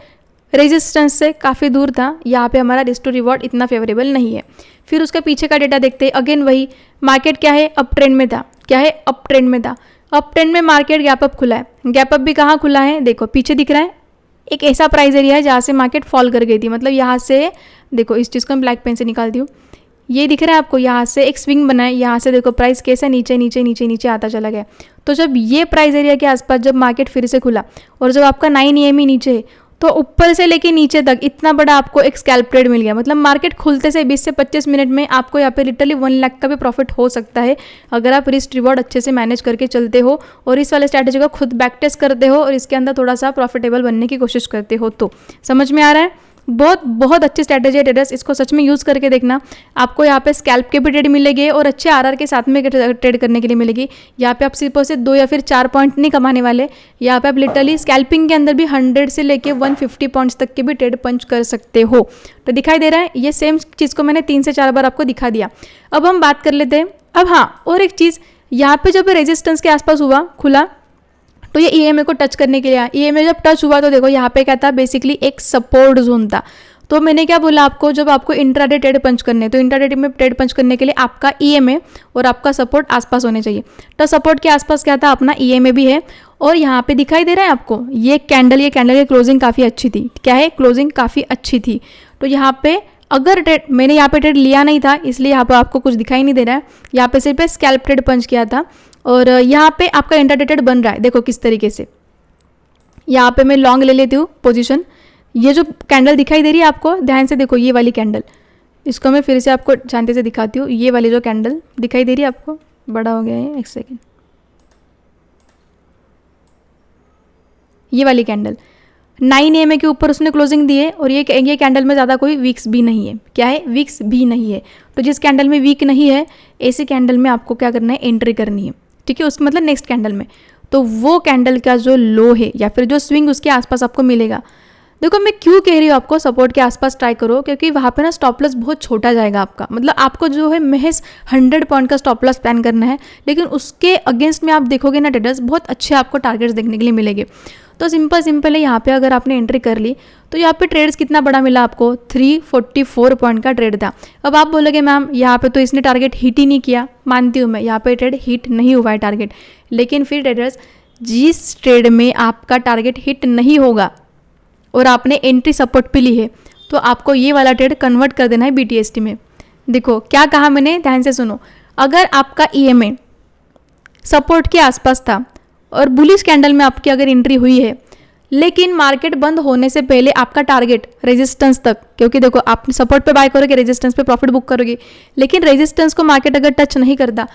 रेजिस्टेंस से काफ़ी दूर था। यहाँ पे हमारा रिस्क टू रिवॉर्ड इतना फेवरेबल नहीं है। फिर उसका पीछे का डेटा देखते हैं। अगेन वही मार्केट क्या है, अप ट्रेंड में था। क्या है, अप ट्रेंड में था। अप ट्रेंड में मार्केट गैप अप खुला है। गैप अप भी कहाँ खुला है, देखो पीछे दिख रहा है। एक ऐसा प्राइस एरिया है जहाँ से मार्केट फॉल कर गई थी। मतलब यहाँ से देखो, इस चीज़ को मैं ब्लैक पेन से निकालती हूँ। ये दिख रहा है आपको, यहाँ से एक स्विंग बना है, यहाँ से देखो प्राइस कैसे नीचे नीचे नीचे नीचे आता चला गया। तो जब ये प्राइस एरिया के आसपास जब मार्केट फिर से खुला और जब आपका 9 EME नीचे है, तो ऊपर से लेके नीचे तक इतना बड़ा आपको एक स्कैल्प ट्रेड मिल गया। मतलब मार्केट खुलते से 20 से 25 मिनट में आपको यहाँ पे लिटरली 1 लाख का भी प्रॉफिट हो सकता है, अगर आप रिस्क रिवॉर्ड अच्छे से मैनेज करके चलते हो और इस वाले स्ट्रैटेजी को खुद बैक टेस्ट करते हो और इसके अंदर थोड़ा सा प्रॉफिटेबल बनने की कोशिश करते हो। तो समझ में आ रहा है, बहुत बहुत अच्छी स्ट्रैटेजी है ट्रेडर्स, इसको सच में यूज़ करके देखना। आपको यहाँ पे स्कैल्प के भी ट्रेड मिलेंगे और अच्छे आरआर के साथ में ट्रेड करने के लिए मिलेगी। यहाँ पे आप सिर्फ और सिर्फ 2 या फिर 4 पॉइंट नहीं कमाने वाले, यहाँ पे आप लिटरली स्कैल्पिंग के अंदर भी 100 से लेके 150 पॉइंट्स तक के भी ट्रेड पंच कर सकते हो। तो दिखाई दे रहा है, ये सेम चीज़ को मैंने 3 से 4 बार आपको दिखा दिया। अब हम बात कर लेते हैं। अब हाँ, और एक चीज़, यहाँ पे जब रेजिस्टेंस के आसपास हुआ खुला तो ये EMA को टच करने के लिए, EMA जब टच हुआ तो देखो यहाँ पे क्या था, बेसिकली एक सपोर्ट जोन था। तो मैंने क्या बोला आपको, जब आपको इंट्राडे ट्रेड पंच करने, तो इंट्राडे में ट्रेड पंच करने के लिए आपका EMA और आपका सपोर्ट आसपास होने चाहिए। तो सपोर्ट के आसपास क्या था, अपना EMA भी है और यहाँ पे दिखाई दे रहा है आपको ये कैंडल की क्लोजिंग काफ़ी अच्छी थी। क्या है, क्लोजिंग काफ़ी अच्छी थी। तो यहाँ पे अगर ट्रेड, मैंने यहाँ पे ट्रेड लिया नहीं था इसलिए यहाँ पे आपको कुछ दिखाई नहीं दे रहा है, यहाँ पे सिर्फ स्कैल्प ट्रेड पंच किया था और यहाँ पे आपका इंट्राडे ट्रेड बन रहा है। देखो किस तरीके से, यहाँ पे मैं लॉन्ग ले लेती हूँ पोजीशन। ये जो कैंडल दिखाई दे रही है आपको, ध्यान से देखो, ये वाली कैंडल, इसको मैं फिर से आपको शांति से दिखाती हूँ। ये वाली जो कैंडल दिखाई दे रही है आपको, बड़ा हो गया है, एक सेकेंड, ये वाली कैंडल 9 EMA के ऊपर उसने क्लोजिंग दी है और ये कैंडल में ज़्यादा कोई वीक्स भी नहीं है। क्या है, वीक्स भी नहीं है। तो जिस कैंडल में वीक नहीं है, ऐसी कैंडल में आपको क्या करना है, एंट्री करनी है। ठीक है, उसका मतलब नेक्स्ट कैंडल में, तो वो कैंडल का जो लो है या फिर जो स्विंग उसके आसपास आपको मिलेगा। देखो मैं क्यों कह रही हूँ आपको सपोर्ट के आसपास ट्राई करो, क्योंकि वहाँ पे ना स्टॉप लॉस बहुत छोटा जाएगा आपका। मतलब आपको जो है महज 100 पॉइंट का स्टॉप लॉस प्लान करना है, लेकिन उसके अगेंस्ट में आप देखोगे ना ट्रेडर्स, बहुत अच्छे आपको टारगेट्स देखने के लिए मिलेंगे। तो सिंपल है, यहाँ पे अगर आपने एंट्री कर ली तो यहाँ पे ट्रेड्स कितना बड़ा मिला आपको, 344 पॉइंट का ट्रेड था। अब आप बोलोगे मैम यहाँ पे तो इसने टारगेट हिट ही नहीं किया। मानती हूँ मैं, यहाँ पे ट्रेड हिट नहीं हुआ है टारगेट, लेकिन फिर ट्रेडर्स जिस ट्रेड में आपका टारगेट हिट नहीं होगा और आपने एंट्री सपोर्ट पे ली है, तो आपको ये वाला ट्रेड कन्वर्ट कर देना है BTST में। देखो क्या कहा मैंने, ध्यान से सुनो। अगर आपका EMA सपोर्ट के आसपास था और बुलिश कैंडल में आपकी अगर एंट्री हुई है, लेकिन मार्केट बंद होने से पहले आपका टारगेट रेजिस्टेंस तक, क्योंकि देखो आप सपोर्ट पे बाय करोगे, रेजिस्टेंस पे प्रॉफिट बुक करोगे, लेकिन रेजिस्टेंस को मार्केट अगर टच नहीं करता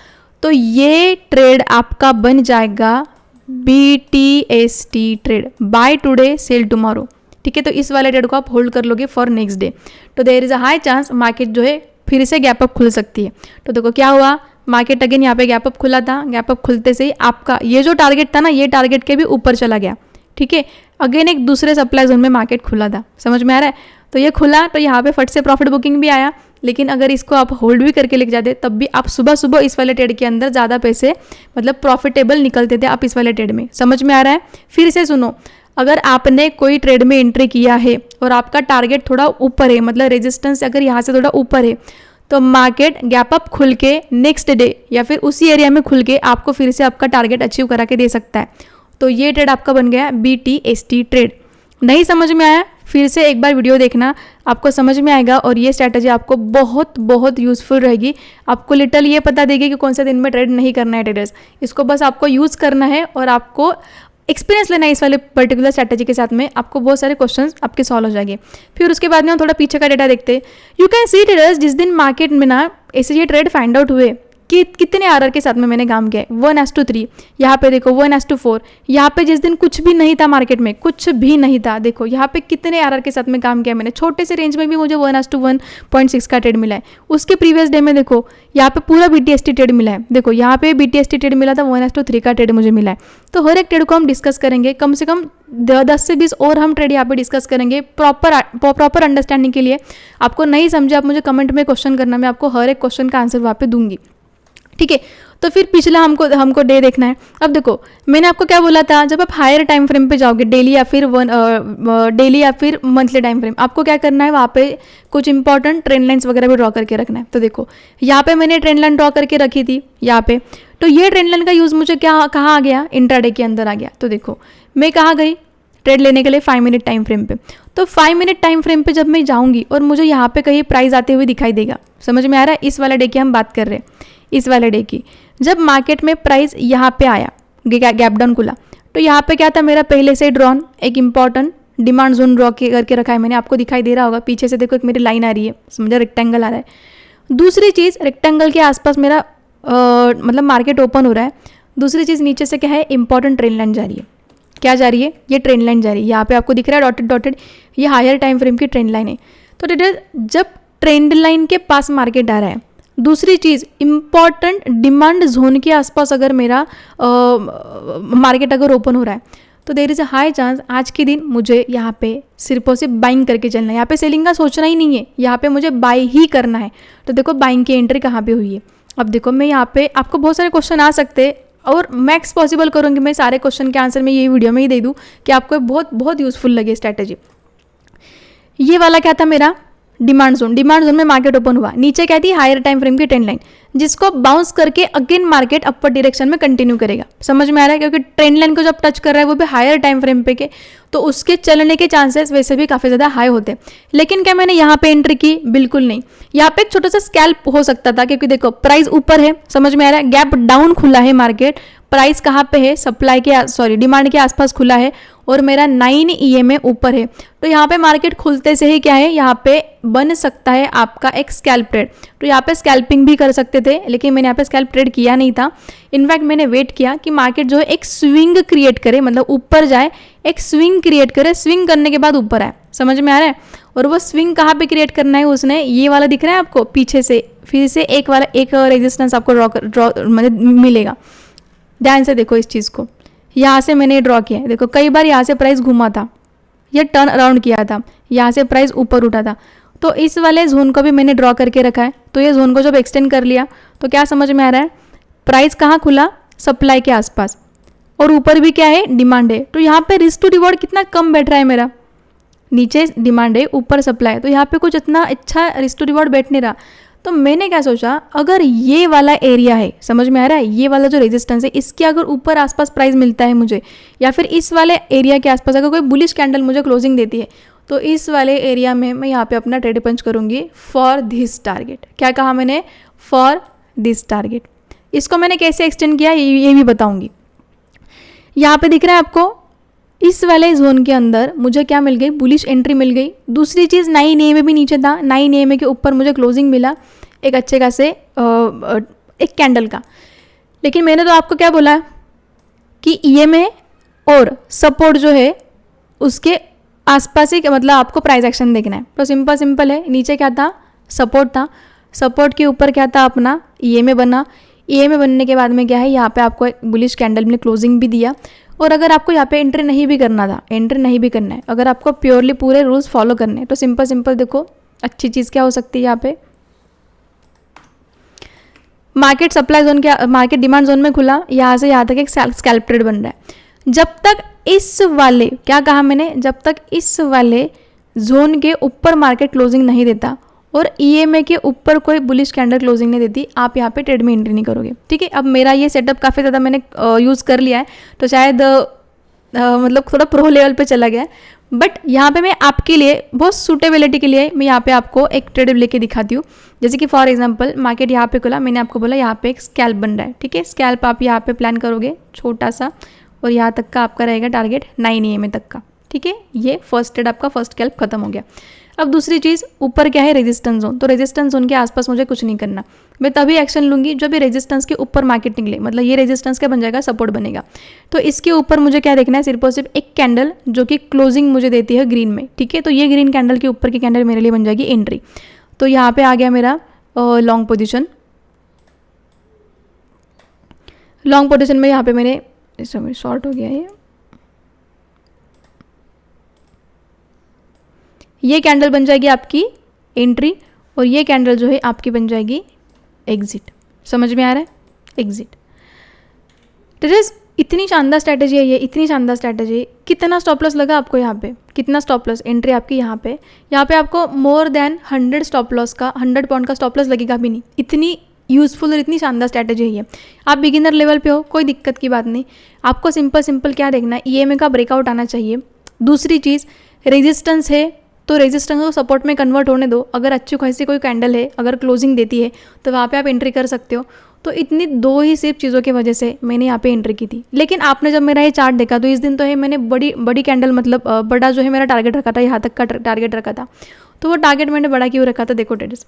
तो ये ट्रेड आपका बन जाएगा BTST trade, buy today sell tomorrow. ठीक है, तो इस वाले ट्रेड को आप होल्ड कर लोगे फॉर नेक्स्ट डे। तो there is a high chance market जो है फिर से गैप अप खुल सकती है। तो देखो क्या हुआ, मार्केट अगेन यहाँ पे गैप अप खुला था, गैप अप खुलते से ही आपका ये जो टारगेट था ना, ये टारगेट के भी ऊपर चला गया। ठीक है, अगेन एक दूसरे सप्लाई जोन में मार्केट खुला था, समझ में आ रहा है। तो ये खुला तो यहाँ पे फट से प्रॉफिट बुकिंग भी आया, लेकिन अगर इसको आप होल्ड भी करके लेके जाते तब भी आप सुबह सुबह इस वाले ट्रेड के अंदर ज़्यादा पैसे मतलब प्रॉफिटेबल निकलते थे आप इस वाले ट्रेड में। समझ में आ रहा है, फिर से सुनो, अगर आपने कोई ट्रेड में एंट्री किया है और आपका टारगेट थोड़ा ऊपर है, मतलब रेजिस्टेंस अगर यहाँ से थोड़ा ऊपर है, तो मार्केट गैप अप खुल के नेक्स्ट डे या फिर उसी एरिया में खुल के आपको फिर से आपका टारगेट अचीव करा के दे सकता है। तो ये ट्रेड आपका बन गया BTST ट्रेड। नहीं समझ में आया, फिर से एक बार वीडियो देखना, आपको समझ में आएगा और ये स्ट्रैटेजी आपको बहुत बहुत यूज़फुल रहेगी। आपको लिटरली ये पता देगी कि कौन से दिन में ट्रेड नहीं करना है ट्रेडर्स, इसको बस आपको यूज़ करना है और आपको एक्सपीरियंस लेना है इस वाले पर्टिकुलर स्ट्रैटेजी के साथ में। आपको बहुत सारे क्वेश्चंस आपके सॉल्व हो जाएंगे। फिर उसके बाद में हम थोड़ा पीछे का डेटा देखते हैं। यू कैन सी ट्रेडर्स, जिस दिन मार्केट में ना ऐसे ये ट्रेड फाइंड आउट हुए कि कितने आरआर के साथ में मैंने काम किया है, 1:3, यहाँ पे देखो 1:4, यहाँ पे जिस दिन कुछ भी नहीं था मार्केट में, कुछ भी नहीं था, देखो यहाँ पे कितने आरआर के साथ में काम किया मैंने, छोटे से रेंज में भी मुझे 1:1.6 का ट्रेड मिला है। उसके प्रीवियस डे में देखो यहाँ पे पूरा BTST ट्रेड मिला है, देखो यहाँ पे BTST ट्रेड मिला था, 1:3 का ट्रेड मुझे मिला है। तो हर एक ट्रेड को हम डिस्कस करेंगे, कम से कम 10 से 20 और हम ट्रेड यहाँ पे डिस्कस करेंगे प्रॉपर अंडरस्टैंडिंग के लिए। आपको नहीं समझे आप मुझे कमेंट में क्वेश्चन करना, मैं आपको हर एक क्वेश्चन का आंसर वहाँ पे दूंगी। ठीक है, तो फिर पिछला हमको डे देखना है। अब देखो मैंने आपको क्या बोला था, जब आप हायर टाइम फ्रेम पे जाओगे, डेली या फिर मंथली टाइम फ्रेम, आपको क्या करना है, वहाँ पे कुछ इंपॉर्टेंट ट्रेंड लाइन्स वगैरह भी ड्रॉ करके रखना है। तो देखो यहाँ पे मैंने ट्रेंड लाइन ड्रॉ करके रखी थी यहाँ पे, तो ये ट्रेंड लाइन का यूज़ मुझे कहाँ आ गया, इंट्राडे के अंदर आ गया। तो देखो मैं कहाँ गई, ट्रेड लेने के लिए 5 मिनट टाइम फ्रेम पे। तो 5 मिनट टाइम फ्रेम पे जब मैं जाऊंगी और मुझे यहाँ पे कहीं प्राइस आते हुए दिखाई देगा, समझ में आ रहा है? इस वाले डे की हम बात कर रहे हैं, इस वाले डे की। जब मार्केट में प्राइस यहाँ पे आया, गैप डाउन खुला, तो यहाँ पे क्या था मेरा पहले से ड्रॉन एक इंपॉर्टेंट डिमांड जोन ड्रॉ करके रखा है मैंने, आपको दिखाई दे रहा होगा पीछे से, देखो एक मेरी लाइन आ रही है, समझा, रेक्टेंगल आ रहा है। दूसरी चीज़, रेक्टेंगल के आसपास मेरा मतलब मार्केट ओपन हो रहा है। दूसरी चीज़ नीचे से क्या है, इंपॉर्टेंट ट्रेंड लाइन जा रही है। क्या जा रही है? ये ट्रेंड लाइन जा रही है, यहाँ पे आपको दिख रहा है डॉटेड डॉटेड, ये हायर टाइम फ्रेम की ट्रेंड लाइन है। तो ट्रेडर जब ट्रेंड लाइन के पास मार्केट आ रहा है, दूसरी चीज़ इंपॉर्टेंट डिमांड जोन के आसपास अगर मेरा मार्केट अगर ओपन हो रहा है, तो there is a high chance आज के दिन मुझे यहाँ पे सिर्फ और सिर्फ बाइंग करके चलना है। यहाँ पे सेलिंग का सोचना ही नहीं है, यहाँ पे मुझे बाई ही करना है। तो देखो बाइंग की एंट्री कहाँ पे हुई है। अब देखो मैं यहाँ पे, आपको बहुत सारे क्वेश्चन आ सकते हैं और मैक्स पॉसिबल करूँगी मैं सारे क्वेश्चन के आंसर मैं ये वीडियो में ही दे दूँ कि आपको बहुत बहुत यूजफुल लगे स्ट्रैटेजी। ये वाला क्या था मेरा डिमांड जोन में मार्केट ओपन हुआ, नीचे क्या थी हायर टाइम फ्रेम की ट्रेंड लाइन, जिसको बाउंस करके अगेन मार्केट अपर डायरेक्शन में कंटिन्यू करेगा। समझ में आ रहा है? क्योंकि ट्रेंड लाइन को जब टच कर रहा है वो भी हायर टाइम फ्रेम पे के, तो उसके चलने के चांसेस वैसे भी काफ़ी ज़्यादा हाई होते हैं। लेकिन क्या मैंने यहाँ पे एंट्री की? बिल्कुल नहीं। यहाँ पे एक छोटा सा स्कैल्प हो सकता था, क्योंकि देखो प्राइस ऊपर है, समझ में आ रहा है, गैप डाउन खुला है मार्केट, प्राइस कहाँ पे है, सप्लाई के डिमांड के आसपास खुला है और मेरा 9 EMA ऊपर है। तो यहाँ पे मार्केट खुलते से ही क्या है, यहाँ पे बन सकता है आपका एक स्कैल्प ट्रेड। तो यहाँ पे स्कैल्पिंग भी कर सकते थे, लेकिन मैंने यहाँ पे स्कैल्प ट्रेड किया नहीं था। इनफैक्ट मैंने वेट किया कि मार्केट जो है एक स्विंग क्रिएट करे, मतलब ऊपर जाए, एक स्विंग क्रिएट करे, स्विंग करने के बाद ऊपर आए। समझ में आ रहा है? और वो स्विंग कहाँ पे क्रिएट करना है उसने, ये वाला दिख रहा है आपको पीछे से, फिर से एक रेजिस्टेंस आपको ड्रॉ मतलब मिलेगा। ध्यान से देखो इस चीज़ को, यहाँ से मैंने ड्रॉ किया है, देखो कई बार यहाँ से प्राइस घुमा था, ये टर्न अराउंड किया था, यहाँ से प्राइस ऊपर उठा था। तो इस वाले जोन को भी मैंने ड्रॉ करके रखा है। तो ये जोन को जब एक्सटेंड कर लिया तो क्या समझ में आ रहा है, प्राइस कहाँ खुला, सप्लाई के आसपास, और ऊपर भी क्या है, डिमांड है। तो यहाँ पे रिस्क टू रिवॉर्ड कितना कम बैठ रहा है मेरा, नीचे डिमांड है ऊपर सप्लाई है, तो यहाँ पे कुछ इतना अच्छा रिस्क टू रिवॉर्ड बैठ नहीं रहा। तो मैंने क्या सोचा, अगर ये वाला एरिया है, समझ में आ रहा है, ये वाला जो रेजिस्टेंस है, इसके अगर ऊपर आसपास प्राइस मिलता है मुझे, या फिर इस वाले एरिया के आसपास अगर कोई बुलिश कैंडल मुझे क्लोजिंग देती है, तो इस वाले एरिया में मैं यहाँ पे अपना ट्रेड पंच करूँगी फॉर दिस टारगेट। क्या कहा मैंने, फॉर दिस टारगेट। इसको मैंने कैसे एक्सटेंड किया ये भी बताऊँगी। यहाँ पे दिख रहा है आपको, इस वाले जोन के अंदर मुझे क्या मिल गई, बुलिश एंट्री मिल गई। दूसरी चीज़ 9 EMA भी नीचे था, 9 EMA के ऊपर मुझे क्लोजिंग मिला एक अच्छे खासे एक कैंडल का। लेकिन मैंने तो आपको क्या बोला कि EMA और सपोर्ट जो है उसके आसपास ही मतलब आपको प्राइस एक्शन देखना है। तो सिंपल है, नीचे क्या था, सपोर्ट था, सपोर्ट के ऊपर क्या था अपना EMA बना। EMA बनने के बाद में क्या है, यहाँ पे आपको एक बुलिश कैंडल में क्लोजिंग भी दिया। और अगर आपको यहाँ पे एंट्री नहीं भी करना था, एंट्री नहीं भी करना है, अगर आपको प्योरली पूरे रूल्स फॉलो करने हैं, तो सिंपल देखो अच्छी चीज़ क्या हो सकती है, यहाँ पे मार्केट सप्लाई जोन के, मार्केट डिमांड जोन में खुला, यहाँ से यहाँ तक एक स्कैल्प ट्रेड बन रहा है। जब तक इस वाले, क्या कहा मैंने, जब तक इस वाले जोन के ऊपर मार्केट क्लोजिंग नहीं देता और EMA के ऊपर कोई बुलिश कैंडल क्लोजिंग नहीं देती, आप यहाँ पे ट्रेड में एंट्री नहीं करोगे। ठीक है, अब मेरा ये सेटअप काफ़ी ज़्यादा मैंने यूज़ कर लिया है, तो शायद मतलब थोड़ा प्रो लेवल पे चला गया है। बट यहाँ पे मैं आपके लिए बहुत सूटेबिलिटी के लिए मैं यहाँ पे आपको एक ट्रेड लेके दिखाती हूँ। जैसे कि फॉर एग्जांपल मार्केट यहाँ पे खुला, मैंने आपको बोला यहाँ पे एक स्कैल्प बन रहा है। ठीक है, स्कैल्प आप यहाँ पे प्लान करोगे छोटा सा, और यहाँ तक का आपका रहेगा टारगेट 9 EMA तक का। ठीक है, ये फर्स्ट ट्रेड आपका फर्स्ट स्कैल्प खत्म हो गया। अब दूसरी चीज़, ऊपर क्या है, रेजिस्टेंस जोन। तो रेजिस्टेंस जोन के आसपास मुझे कुछ नहीं करना, मैं तभी एक्शन लूँगी जब ये रेजिस्टेंस के ऊपर मार्केट निकले, मतलब ये रेजिस्टेंस क्या बन जाएगा, सपोर्ट बनेगा। तो इसके ऊपर मुझे क्या देखना है, सिर्फ और सिर्फ एक कैंडल जो कि क्लोजिंग मुझे देती है ग्रीन में। ठीक है, तो ये ग्रीन कैंडल के ऊपर की कैंडल मेरे लिए बन जाएगी एंट्री। तो यहाँ पे आ गया मेरा लॉन्ग पोजिशन। लॉन्ग पोजिशन में यहाँ पे मैंने, इस समय शॉर्ट हो गया ये कैंडल बन जाएगी आपकी एंट्री, और ये कैंडल जो है आपकी बन जाएगी एग्जिट। समझ में आ रहा है, एग्जिट। तो जस्ट इतनी शानदार स्ट्रैटेजी है ये, इतनी शानदार स्ट्रैटेजी। कितना स्टॉप लॉस लगा आपको यहाँ पे, कितना स्टॉप लॉस, एंट्री आपकी यहाँ पे आपको मोर देन 100 स्टॉप लॉस का, 100 पॉइंट का स्टॉप लॉस लगेगा भी नहीं। इतनी यूज़फुल और इतनी शानदार स्ट्रैटेजी है ये। आप बिगिनर लेवल पे हो, कोई दिक्कत की बात नहीं। आपको सिंपल क्या देखना है, EMA का ब्रेकआउट आना चाहिए, दूसरी चीज़, रेजिस्टेंस है तो रेजिस्टेंस को सपोर्ट में कन्वर्ट होने दो। अगर अच्छी खासी कोई कैंडल है, अगर क्लोजिंग देती है तो वहाँ पे आप एंट्री कर सकते हो। तो इतनी दो ही सिर्फ चीज़ों की वजह से मैंने यहाँ पे एंट्री की थी। लेकिन आपने जब मेरा ये चार्ट देखा तो इस दिन तो है मैंने बड़ी कैंडल, मतलब बड़ा जो है मेरा टारगेट रखा था, यहाँ तक का टारगेट रखा था। तो वो टारगेट मैंने बड़ा क्यों रखा था, देखो ट्रेडर्स,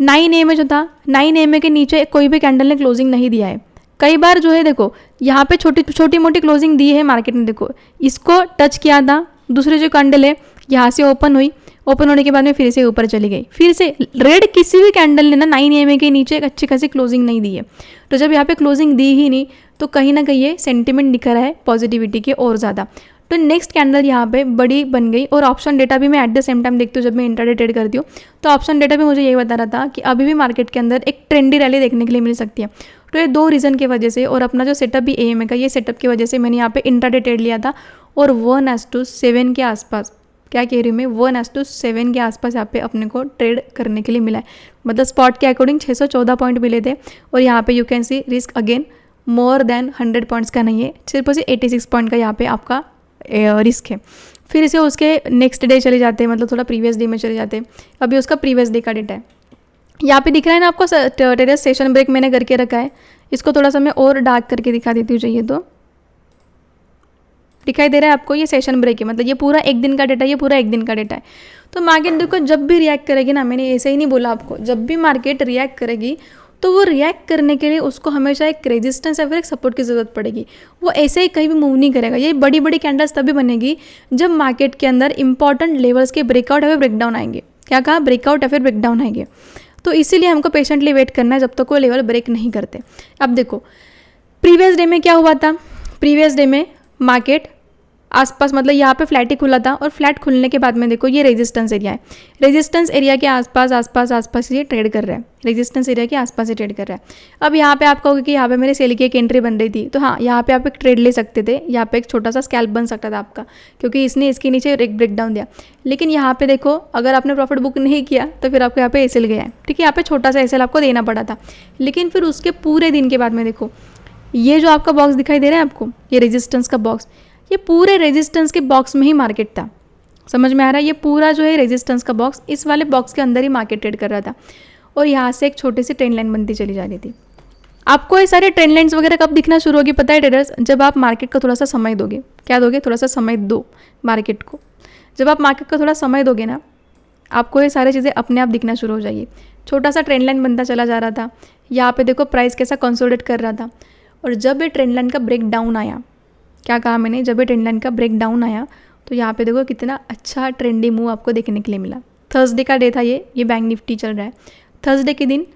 9 AM जो था, 9 AM के नीचे कोई भी कैंडल ने क्लोजिंग नहीं दिया है। कई बार जो है देखो यहाँ पे छोटी मोटी क्लोजिंग दी है मार्केट ने, देखो इसको टच किया था, दूसरी जो कैंडल है यहाँ से ओपन हुई, ओपन होने के बाद में फिर से ऊपर चली गई, फिर से रेड किसी भी कैंडल ने ना 9 AM के नीचे एक अच्छी खासी क्लोजिंग नहीं दी है। तो जब यहाँ पे क्लोजिंग दी ही नहीं तो कहीं ना कहीं ये सेंटिमेंट दिख रहा है पॉजिटिविटी के और ज़्यादा। तो नेक्स्ट कैंडल यहाँ पे बड़ी बन गई। और ऑप्शन डेटा भी मैं एट द सेम टाइम देखती हूँ जब मैं इंट्राडे ट्रेड करती हूँ। तो ऑप्शन डेटा भी मुझे यही बता रहा था कि अभी भी मार्केट के अंदर एक ट्रेंडी रैली देखने के लिए मिल सकती है। तो ये दो रीज़न की वजह से और अपना जो सेटअप भी एएमए का, ये सेटअप की वजह से मैंने यहाँ पे इंट्राडे ट्रेड लिया था। और 1:7 के आसपास, क्या कह रही हूँ मैं, 1:7 के आसपास यहाँ पे अपने को ट्रेड करने के लिए मिला है। मतलब स्पॉट के अकॉर्डिंग 614 पॉइंट मिले थे। और यहाँ पे you can see risk again more than 100 points का नहीं है, सिर्फ और सिर्फ 86 पॉइंट का यहाँ पे आपका रिस्क है। फिर से उसके नेक्स्ट डे चले जाते हैं, मतलब थोड़ा प्रीवियस डे में चले जाते हैं। अभी उसका प्रीवियस डे का डेटा है यहाँ पे दिख रहा है ना आपको, टेरेस सेशन ब्रेक मैंने करके रखा है। इसको थोड़ा सा मैं और डार्क करके दिखा देती हूँ, चाहिए तो दिखाई दे रहा है आपको, ये सेशन ब्रेक है, मतलब ये पूरा एक दिन का डेटा, ये पूरा एक दिन का डेटा है। तो मार्केट देखो जब भी रिएक्ट करेगी ना, मैंने ऐसे ही नहीं बोला आपको, जब भी मार्केट रिएक्ट करेगी तो वो रिएक्ट करने के लिए उसको हमेशा एक रेजिस्टेंस या फिर एक सपोर्ट की ज़रूरत पड़ेगी। वो ऐसे ही कहीं भी मूव नहीं करेगा। ये बड़ी बड़ी कैंडल्स तभी बनेगी जब मार्केट के अंदर इंपॉर्टेंट लेवल्स के ब्रेकआउट या फिर ब्रेकडाउन आएंगे। क्या कहा, ब्रेकआउट या फिर ब्रेकडाउन आएंगे। तो इसीलिए हमको पेशेंटली वेट करना है जब तक कोई लेवल ब्रेक नहीं करते। अब देखो प्रीवियस डे में क्या हुआ था, प्रीवियस डे में मार्केट आसपास, मतलब यहाँ पे फ्लैट ही खुला था और फ्लैट खुलने के बाद में देखो ये रेजिस्टेंस एरिया है, रेजिस्टेंस एरिया के आसपास ये ट्रेड कर रहा है, रेजिस्टेंस एरिया के आसपास ही ट्रेड कर रहा है। अब यहाँ पे आप कहोगे कि यहाँ पे मेरे सेल की एक एंट्री बन रही थी, तो हाँ यहाँ पे आप एक ट्रेड ले सकते थे, यहाँ पे एक छोटा सा स्कैल्प बन सकता था आपका, क्योंकि इसने इसके नीचे एक ब्रेकडाउन दिया। लेकिन यहाँ पे देखो अगर आपने प्रॉफिट बुक नहीं किया तो फिर आपको यहाँ पे एसएल गया है, ठीक है, यहाँ पे छोटा सा एसएल आपको देना पड़ा था। लेकिन फिर उसके पूरे दिन के बाद में देखो ये जो आपका बॉक्स दिखाई दे रहा है आपको, ये रेजिस्टेंस का बॉक्स, ये पूरे रेजिस्टेंस के बॉक्स में ही मार्केट था। समझ में आ रहा है, ये पूरा जो है रेजिस्टेंस का बॉक्स, इस वाले बॉक्स के अंदर ही मार्केट ट्रेड कर रहा था। और यहाँ से एक छोटी सी ट्रेंड लाइन बनती चली जा रही थी। आपको ये सारे ट्रेंड लाइन्स वगैरह कब दिखना शुरू होगी पता है ट्रेडर्स, जब आप मार्केट को थोड़ा सा समय दोगे। क्या दोगे, थोड़ा सा समय दो मार्केट को। जब आप मार्केट को थोड़ा समय दोगे ना, आपको ये सारी चीज़ें अपने आप दिखना शुरू हो जाएगी। छोटा सा ट्रेंड लाइन बनता चला जा रहा था। यहाँ पे देखो प्राइस कैसा कंसोलिडेट कर रहा था। और जब ये ट्रेंड लाइन का ब्रेक डाउन आया, क्या कहा मैंने, जब ये ट्रेंड लाइन का ब्रेक डाउन आया तो यहाँ पे देखो कितना अच्छा ट्रेंडी मूव आपको देखने के लिए मिला। थर्सडे का डे था ये बैंक निफ्टी चल रहा है। थर्सडे के दिन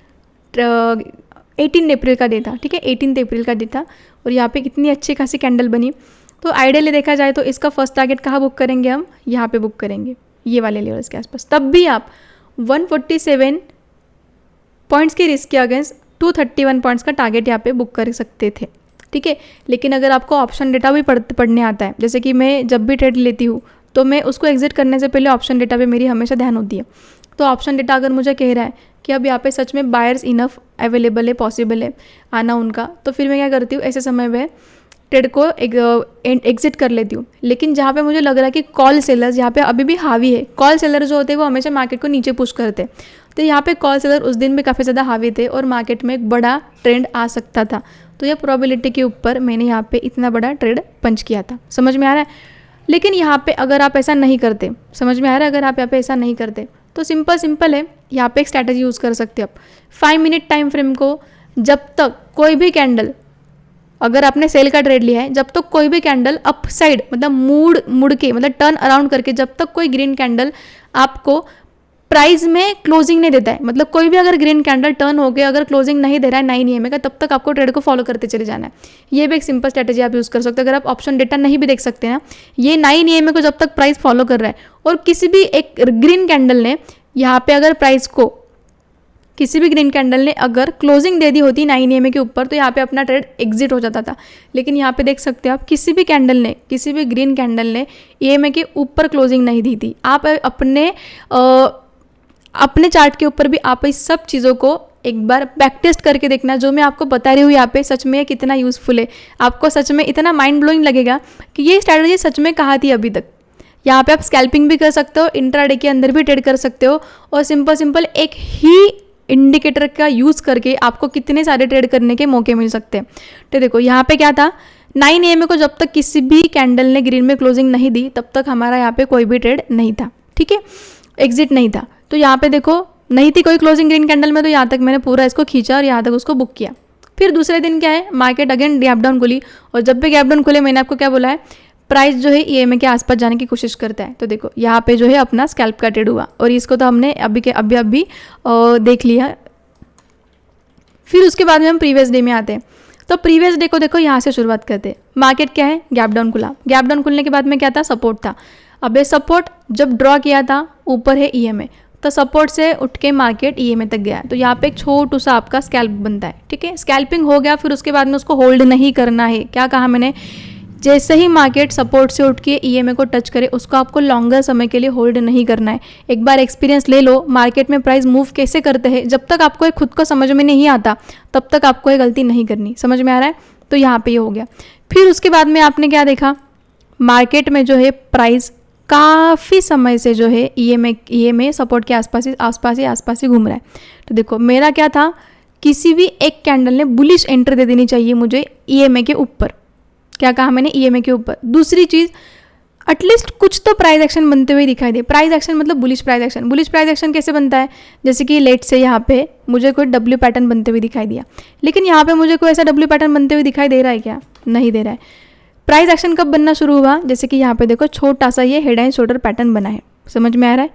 18 अप्रैल का डे था, ठीक है, 18 अप्रैल का डे था। और यहाँ पे कितनी अच्छी खासी कैंडल बनी। तो आइडियली देखा जाए तो इसका फर्स्ट टारगेट कहाँ बुक करेंगे हम, यहाँ पे बुक करेंगे, ये वाले लेवल्स के आसपास। तब भी आप 147 पॉइंट्स के रिस्क के अगेंस्ट 231 पॉइंट्स का टारगेट यहाँ पे बुक कर सकते थे, ठीक है। लेकिन अगर आपको ऑप्शन डेटा भी पढ़ने आता है, जैसे कि मैं जब भी ट्रेड लेती हूँ तो मैं उसको एग्जिट करने से पहले ऑप्शन डेटा पे मेरी हमेशा ध्यान होती है। तो ऑप्शन डेटा अगर मुझे कह रहा है कि अब यहाँ पे सच में बायर्स इनफ अवेलेबल है, पॉसिबल है आना उनका, तो फिर मैं क्या करती हूँ, ऐसे समय में ट्रेड को एग्जिट कर लेती हूँ। लेकिन जहाँ पे मुझे लग रहा है कि कॉल सेलर्स यहाँ पे अभी भी हावी है, कॉल सेलर जो होते हैं वो हमेशा मार्केट को नीचे पुश करते हैं। तो यहाँ पे कॉल सेलर उस दिन भी काफ़ी ज़्यादा हावी थे और मार्केट में एक बड़ा ट्रेंड आ सकता था। तो यह प्रोबेबिलिटी के ऊपर मैंने यहाँ पे इतना बड़ा ट्रेड पंच किया था। समझ में आ रहा है। लेकिन यहाँ पे अगर आप ऐसा नहीं करते, समझ में आ रहा है, अगर आप यहाँ पे ऐसा नहीं करते तो सिंपल है, यहाँ पे एक स्ट्रैटेजी यूज़ कर सकते हो आप। 5 मिनट टाइम फ्रेम को, जब तक कोई भी कैंडल, अगर आपने सेल का ट्रेड लिया है, जब तक कोई भी कैंडल अप साइड, मतलब मुड़ के, मतलब टर्न अराउंड करके, जब तक कोई ग्रीन कैंडल आपको प्राइस में क्लोजिंग नहीं देता है, मतलब कोई भी अगर ग्रीन कैंडल टर्न हो गया, अगर क्लोजिंग नहीं दे रहा है 9 EMA का, तब तक आपको ट्रेड को फॉलो करते चले जाना है। ये भी एक सिंपल स्ट्रैटेजी आप यूज़ कर सकते हो। अगर आप ऑप्शन डेटा नहीं भी देख सकते ना, ये 9 EMA को जब तक प्राइस फॉलो कर रहा है और किसी भी एक ग्रीन कैंडल ने यहाँ पे अगर प्राइस को, किसी भी ग्रीन कैंडल ने अगर क्लोजिंग दे दी होती 9 EMA के ऊपर, तो यहाँ पे अपना ट्रेड एग्जिट हो जाता था। लेकिन यहाँ पे देख सकते हो आप, किसी भी कैंडल ने, किसी भी ग्रीन कैंडल ने EMA के ऊपर क्लोजिंग नहीं दी थी। आप अपने चार्ट के ऊपर भी आप इस सब चीज़ों को एक बार बैक टेस्ट करके देखना। जो मैं आपको बता रही हूँ यहाँ पे सच में कितना यूज़फुल है, आपको सच में इतना माइंड ब्लोइंग लगेगा कि ये स्ट्रैटेजी सच में कहाँ थी अभी तक। यहाँ पे आप स्कैल्पिंग भी कर सकते हो, इंट्राडे के अंदर भी ट्रेड कर सकते हो, और सिंपल एक ही इंडिकेटर का यूज़ करके आपको कितने सारे ट्रेड करने के मौके मिल सकते हैं। तो देखो यहाँ पे क्या था, 9 AM को जब तक किसी भी कैंडल ने ग्रीन में क्लोजिंग नहीं दी तब तक हमारा यहाँ पे कोई भी ट्रेड नहीं था, ठीक है, एग्जिट नहीं था। तो यहाँ पे देखो नहीं थी कोई क्लोजिंग ग्रीन कैंडल में, तो यहाँ तक मैंने पूरा इसको खींचा और यहाँ तक उसको बुक किया। फिर दूसरे दिन क्या है, मार्केट अगेन गैप डाउन खुली, और जब भी गैप डाउन खुले मैंने आपको क्या बोला है, प्राइस जो है EMA के आसपास जाने की कोशिश करता है। तो देखो यहाँ पे जो है अपना स्कैल्प का ट्रेड हुआ, और इसको तो हमने अभी देख लिया। फिर उसके बाद में हम प्रीवियस डे में आते हैं। तो प्रीवियस डे को देखो यहाँ से शुरुआत करते हैं। मार्केट क्या है, गैप डाउन खुला, गैप डाउन खुलने के बाद में क्या था, सपोर्ट था। अब ये सपोर्ट जब ड्रॉ किया था, ऊपर है EMA, तो सपोर्ट से उठ के मार्केट EMA तक गया, तो यहाँ पे एक छोटू सा आपका स्कैल्प बनता है, ठीक है, स्कैल्पिंग हो गया। फिर उसके बाद में उसको होल्ड नहीं करना है। क्या कहा मैंने, जैसे ही मार्केट सपोर्ट से उठ के EMA को टच करे उसको आपको लॉन्गर समय के लिए होल्ड नहीं करना है। एक बार एक्सपीरियंस ले लो मार्केट में प्राइस मूव कैसे करते हैं, जब तक आपको खुद को समझ में नहीं आता तब तक आपको ये गलती नहीं करनी। समझ में आ रहा है? तो यहाँ पे ये हो गया। फिर उसके बाद में आपने क्या देखा, मार्केट में जो है प्राइस काफ़ी समय से जो है EMA सपोर्ट के आसपास ही घूम रहा है। तो देखो मेरा क्या था, किसी भी एक कैंडल ने बुलिश एंट्री दे देनी चाहिए मुझे EMA के ऊपर। क्या कहा मैंने, EMA के ऊपर। दूसरी चीज़, एटलीस्ट कुछ तो प्राइस एक्शन बनते हुए दिखाई दे। प्राइस एक्शन मतलब bullish price action. Bullish price action कैसे बनता है, जैसे कि लेट से यहाँ पे मुझे कोई W पैटर्न बनते हुए दिखाई दिया, लेकिन यहाँ पे मुझे कोई ऐसा W पैटर्न बनते हुए दिखाई दे रहा है क्या, नहीं दे रहा है। प्राइस एक्शन कब बनना शुरू हुआ, जैसे कि यहाँ पे देखो छोटा सा ये हेड एंड शोल्डर पैटर्न बना है। समझ में आ रहा है?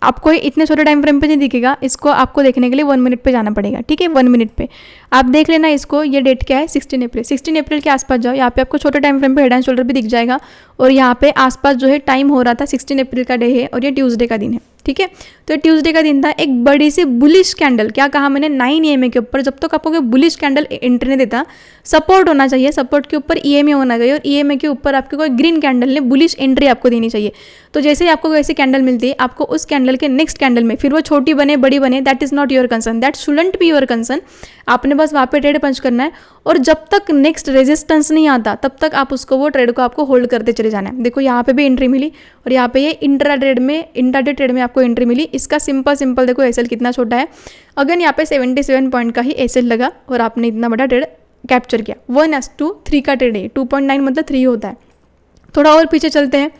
आपको इतने छोटे टाइम फ्रेम पे नहीं दिखेगा, इसको आपको देखने के लिए 1 मिनट पे जाना पड़ेगा, ठीक है, 1 मिनट पे आप देख लेना इसको। ये डेट क्या है, 16 अप्रैल। 16 अप्रैल के आसपास जाओ, यहाँ पे आपको छोटे टाइम फ्रेम पे हेड एंड शोल्डर भी दिख जाएगा, और यहाँ पे आसपास जो है टाइम हो रहा था 16 अप्रैल का डे है, और ये ट्यूसडे का दिन है, ठीक है। तो ट्यूसडे का दिन था, एक बड़ी सी बुलिश कैंडल, क्या कहा मैंने, 9 EMA के ऊपर। जब तक आपको कोई बुलिश कैंडल एंट्री नहीं देता, सपोर्ट होना चाहिए, सपोर्ट के ऊपर EMA होना चाहिए, और EMA के ऊपर आपको कोई ग्रीन कैंडल ने बुलिश एंट्री आपको देनी चाहिए। तो जैसे ही आपको ऐसी कैंडल मिलती है, आपको उस कैंडल के नेक्स्ट कैंडल में, फिर वो छोटी बने बड़ी बने, that is not your concern, that shouldn't be your concern. आपने बस वहाँ पे ट्रेड पंच करना है, और जब तक नेक्स्ट रेजिस्टेंस नहीं आता तब तक आप उसको, वो ट्रेड को आपको होल्ड करते चले जाना है। देखो यहाँ पे भी एंट्री मिली, और यहाँ पे ये इंट्राडे ट्रेड में आपको एंट्री मिली। इसका सिंपल देखो एसएल कितना छोटा है। अगेन यहाँ पे 77 पॉइंट का ही एसएल लगा, और आपने इतना बड़ा ट्रेड कैप्चर किया। 1:3 का ट्रेड है, 2.9 मतलब 3 होता है। थोड़ा और पीछे चलते हैं।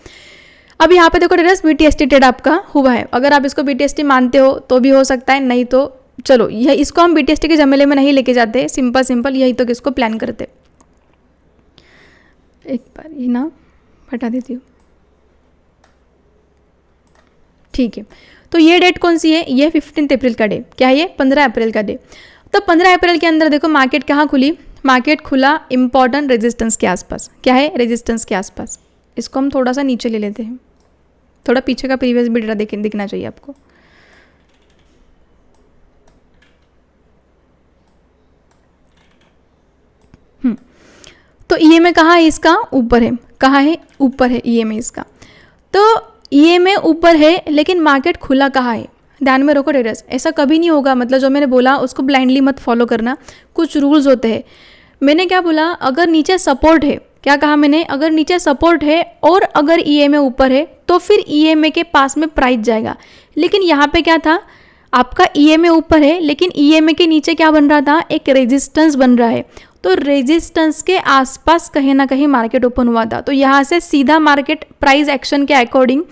अब यहाँ पे देखो ट्रेडर्स, BTST ट्रेड आपका हुआ है। अगर आप इसको BTST मानते हो तो भी हो सकता है, नहीं तो चलो यह इसको हम BTST के झमेले में नहीं लेके जाते, सिंपल यही तो किसको प्लान करते। एक बार ये ना हटा देती हूँ, ठीक है। तो ये डेट कौन सी है, ये 15 अप्रैल का डे। क्या है ये, 15 अप्रैल का डे। तो 15 अप्रैल के अंदर देखो मार्केट कहाँ खुली, मार्केट खुला इंपॉर्टेंट रेजिस्टेंस के आसपास। क्या है, रेजिस्टेंस के आसपास। इसको हम थोड़ा सा नीचे ले लेते हैं, थोड़ा पीछे का प्रीवियस भी डेटा दिखना चाहिए आपको। तो EMA कहाँ है इसका, ऊपर है। कहाँ है, ऊपर है EMA इसका। तो EMA ऊपर है, लेकिन मार्केट खुला कहाँ है, ध्यान में रखो ट्रेडर्स। ऐसा कभी नहीं होगा, मतलब जो मैंने बोला उसको ब्लाइंडली मत फॉलो करना, कुछ रूल्स होते हैं। मैंने क्या बोला, अगर नीचे सपोर्ट है, क्या कहा मैंने, अगर नीचे सपोर्ट है और अगर EMA ऊपर है तो फिर EMA के पास में प्राइस जाएगा। लेकिन यहाँ पे क्या था, आपका EMA ऊपर है, लेकिन EMA के नीचे क्या बन रहा था, एक रेजिस्टेंस बन रहा है। तो रेजिस्टेंस के आसपास कहीं ना कहीं मार्केट ओपन हुआ था। तो यहाँ से सीधा मार्केट प्राइस एक्शन के अकॉर्डिंग,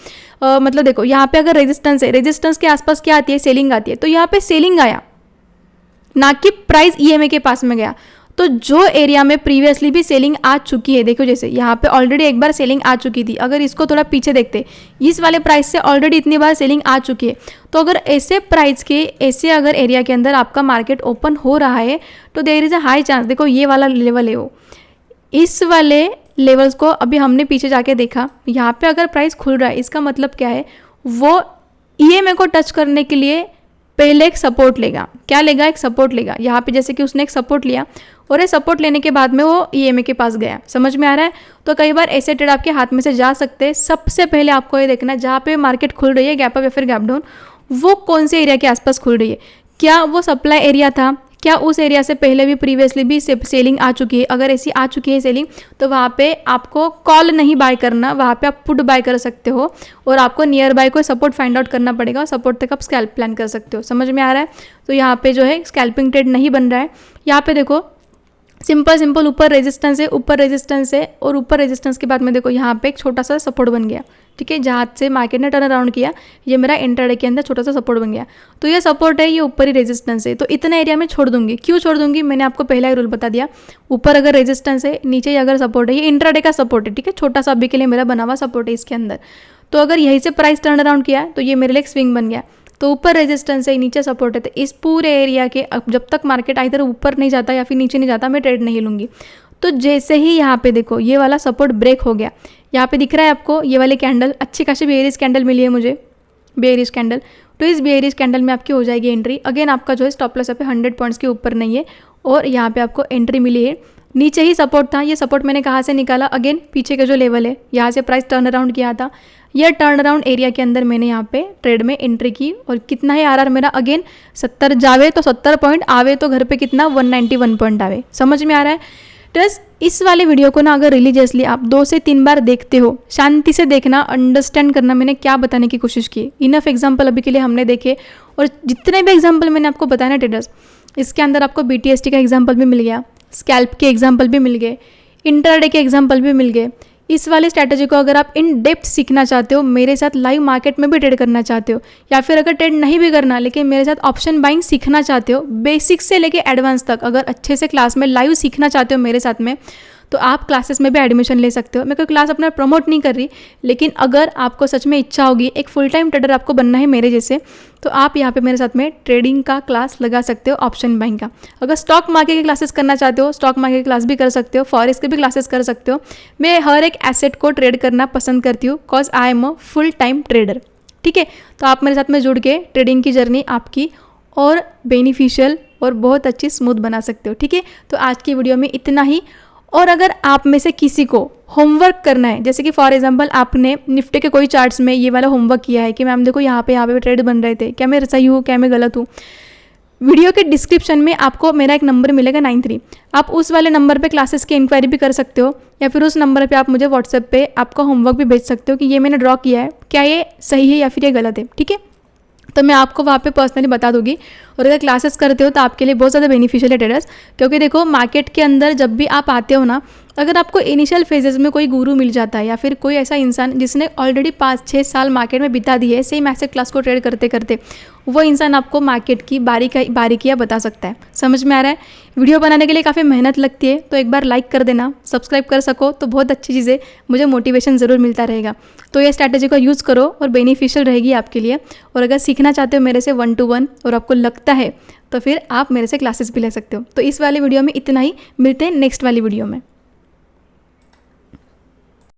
मतलब देखो यहाँ पे अगर रेजिस्टेंस है, रेजिस्टेंस के आसपास क्या आती है, सेलिंग आती है। तो यहाँ पे सेलिंग आया, ना कि प्राइस EMA के पास में गया। तो जो एरिया में प्रीवियसली भी सेलिंग आ चुकी है, देखो जैसे यहाँ पे ऑलरेडी एक बार सेलिंग आ चुकी थी। अगर इसको थोड़ा पीछे देखते, इस वाले प्राइस से ऑलरेडी इतनी बार सेलिंग आ चुकी है। तो अगर ऐसे प्राइस के ऐसे अगर एरिया के अंदर आपका मार्केट ओपन हो रहा है तो there is a high chance, देखो ये वाला लेवल है वो, इस वाले लेवल्स को अभी हमने पीछे जाके देखा, यहाँ पे अगर प्राइस खुल रहा है इसका मतलब क्या है, वो EMA को टच करने के लिए पहले एक सपोर्ट लेगा। क्या लेगा, एक सपोर्ट लेगा। यहाँ पे जैसे कि उसने एक सपोर्ट लिया, और ये सपोर्ट लेने के बाद में वो EMA के पास गया। समझ में आ रहा है? तो कई बार ऐसे ट्रेड आपके हाथ में से जा सकते हैं। सबसे पहले आपको ये देखना है, जहाँ पे मार्केट खुल रही है, गैप अप या फिर गैप डाउन, वो कौन से एरिया के आसपास खुल रही है। क्या वो सप्लाई एरिया था, क्या उस एरिया से पहले भी प्रीवियसली भी सेलिंग आ चुकी है? अगर ऐसी आ चुकी है सेलिंग तो वहाँ पे आपको कॉल नहीं बाय करना, वहाँ पे आप पुट बाय कर सकते हो और आपको नियर बाय कोई सपोर्ट फाइंड आउट करना पड़ेगा और सपोर्ट तक आप स्कैल्प प्लान कर सकते हो। समझ में आ रहा है? तो यहाँ पे जो है स्कैल्पिंग ट्रेड नहीं बन रहा है। यहाँ पे देखो सिंपल ऊपर रेजिस्टेंस है, ऊपर रेजिस्टेंस है और ऊपर रेजिस्टेंस के बाद में देखो यहाँ पे एक छोटा सा सपोर्ट बन गया। ठीक है, जहाँ से मार्केट ने टर्न अराउंड किया, ये मेरा इंट्राडे के अंदर छोटा सा सपोर्ट बन गया। तो ये सपोर्ट है, ये ऊपर ही रेजिस्टेंस है, तो इतना एरिया में छोड़ दूंगी। क्यों छोड़ दूंगी? मैंने आपको पहला ही रूल बता दिया, ऊपर अगर रेजिस्टेंस है, नीचे ही अगर सपोर्ट है, ये इंट्राडे का सपोर्ट है। ठीक है, छोटा सा अभी के लिए मेरा बना हुआ सपोर्ट है इसके अंदर। तो अगर यहीं से प्राइस टर्न अराउंड किया तो ये मेरे लिए एक स्विंग बन गया। तो ऊपर रेजिस्टेंस है, नीचे सपोर्ट है, तो इस पूरे एरिया के जब तक मार्केट इधर ऊपर नहीं जाता या फिर नीचे नहीं जाता मैं ट्रेड नहीं लूँगी। तो जैसे ही यहाँ पे देखो ये वाला सपोर्ट ब्रेक हो गया, यहाँ पे दिख रहा है आपको ये वाले कैंडल, अच्छी खासी बेयरिश कैंडल मिली है मुझे, बेयरिश कैंडल। तो इस बेयरिश कैंडल में आपकी हो जाएगी एंट्री। अगेन आपका जो है स्टॉप लॉस पे 100 पॉइंट्स के ऊपर नहीं है और यहाँ पे आपको एंट्री मिली है। नीचे ही सपोर्ट था, ये सपोर्ट मैंने कहाँ से निकाला? अगेन पीछे का जो लेवल है, यहाँ से प्राइस टर्न अराउंड किया था, यह टर्न अराउंड एरिया के अंदर मैंने यहाँ पे ट्रेड में एंट्री की। और कितना है आरआर मेरा? अगेन 70 जावे तो 70 पॉइंट, आवे तो घर पे कितना 191 पॉइंट आवे। समझ में आ रहा है? प्लस इस वाले वीडियो को ना अगर रिलीजियसली आप 2 से 3 बार देखते हो, शांति से देखना, अंडरस्टैंड करना मैंने क्या बताने की कोशिश की। इनफ एग्जाम्पल अभी के लिए हमने देखे और जितने भी एग्जाम्पल मैंने आपको बताया ना ट्रेडर्स, इसके अंदर आपको BTST का एग्जाम्पल भी मिल गया, स्कैल्प के एग्जाम्पल भी मिल गए, इंट्राडे के एग्जाम्पल भी मिल गए। इस वाली स्ट्रैटेजी को अगर आप इन डेप्थ सीखना चाहते हो, मेरे साथ लाइव मार्केट में भी ट्रेड करना चाहते हो, या फिर अगर ट्रेड नहीं भी करना लेकिन मेरे साथ ऑप्शन बाइंग सीखना चाहते हो, बेसिक से लेके एडवांस तक अगर अच्छे से क्लास में लाइव सीखना चाहते हो मेरे साथ में, तो आप क्लासेस में भी एडमिशन ले सकते हो। मैं कोई क्लास अपना प्रमोट नहीं कर रही, लेकिन अगर आपको सच में इच्छा होगी, एक फुल टाइम ट्रेडर आपको बनना है मेरे जैसे, तो आप यहाँ पे मेरे साथ में ट्रेडिंग का क्लास लगा सकते हो, ऑप्शन बाइंग का। अगर स्टॉक मार्केट की क्लासेस करना चाहते हो, स्टॉक मार्केट की क्लास भी कर सकते हो, फॉरेक्स के भी क्लासेस कर सकते हो। मैं हर एक एसेट को ट्रेड करना पसंद करती हूँ, cause I am a full time trader. ठीक है, तो आप मेरे साथ में जुड़ के ट्रेडिंग की जर्नी आपकी और बेनिफिशियल और बहुत अच्छी स्मूथ बना सकते हो। ठीक है, तो आज की वीडियो में इतना ही। और अगर आप में से किसी को होमवर्क करना है, जैसे कि फॉर एग्जांपल आपने निफ्टी के कोई चार्ट्स में ये वाला होमवर्क किया है कि मैम देखो यहाँ पे ट्रेड बन रहे थे, क्या मैं सही हूँ, क्या मैं गलत हूँ, वीडियो के डिस्क्रिप्शन में आपको मेरा एक नंबर मिलेगा 93, आप उस वाले नंबर पे क्लासेस की इंक्वायरी भी कर सकते हो, या फिर उस नंबर पे आप मुझे व्हाट्सएप पे आपका होमवर्क भी भेज सकते हो कि ये मैंने ड्रॉ किया है, क्या ये सही है या फिर ये गलत है। ठीक है, तो मैं आपको वहाँ पे पर्सनली बता दूंगी। और अगर क्लासेस करते हो तो आपके लिए बहुत ज़्यादा बेनिफिशियल है ट्रेडर्स, क्योंकि देखो मार्केट के अंदर जब भी आप आते हो ना, अगर आपको इनिशियल फेजेस में कोई गुरु मिल जाता है या फिर कोई ऐसा इंसान जिसने ऑलरेडी 5-6 साल मार्केट में बिता दी है सेम एसेट क्लास को ट्रेड करते करते, वो इंसान आपको मार्केट की बारीकियाँ बता सकता है। समझ में आ रहा है? वीडियो बनाने के लिए काफ़ी मेहनत लगती है, तो एक बार लाइक कर देना, सब्सक्राइब कर सको तो बहुत अच्छी चीज़ें, मुझे मोटिवेशन ज़रूर मिलता रहेगा। तो ये स्ट्रैटेजी को यूज़ करो और बेनिफिशियल रहेगी आपके लिए। और अगर सीखना चाहते हो मेरे से 1-to-1 और आपको लगता है तो फिर आप मेरे से क्लासेस भी ले सकते हो। तो इस वाली वीडियो में इतना ही, मिलते हैं नेक्स्ट वाली वीडियो में।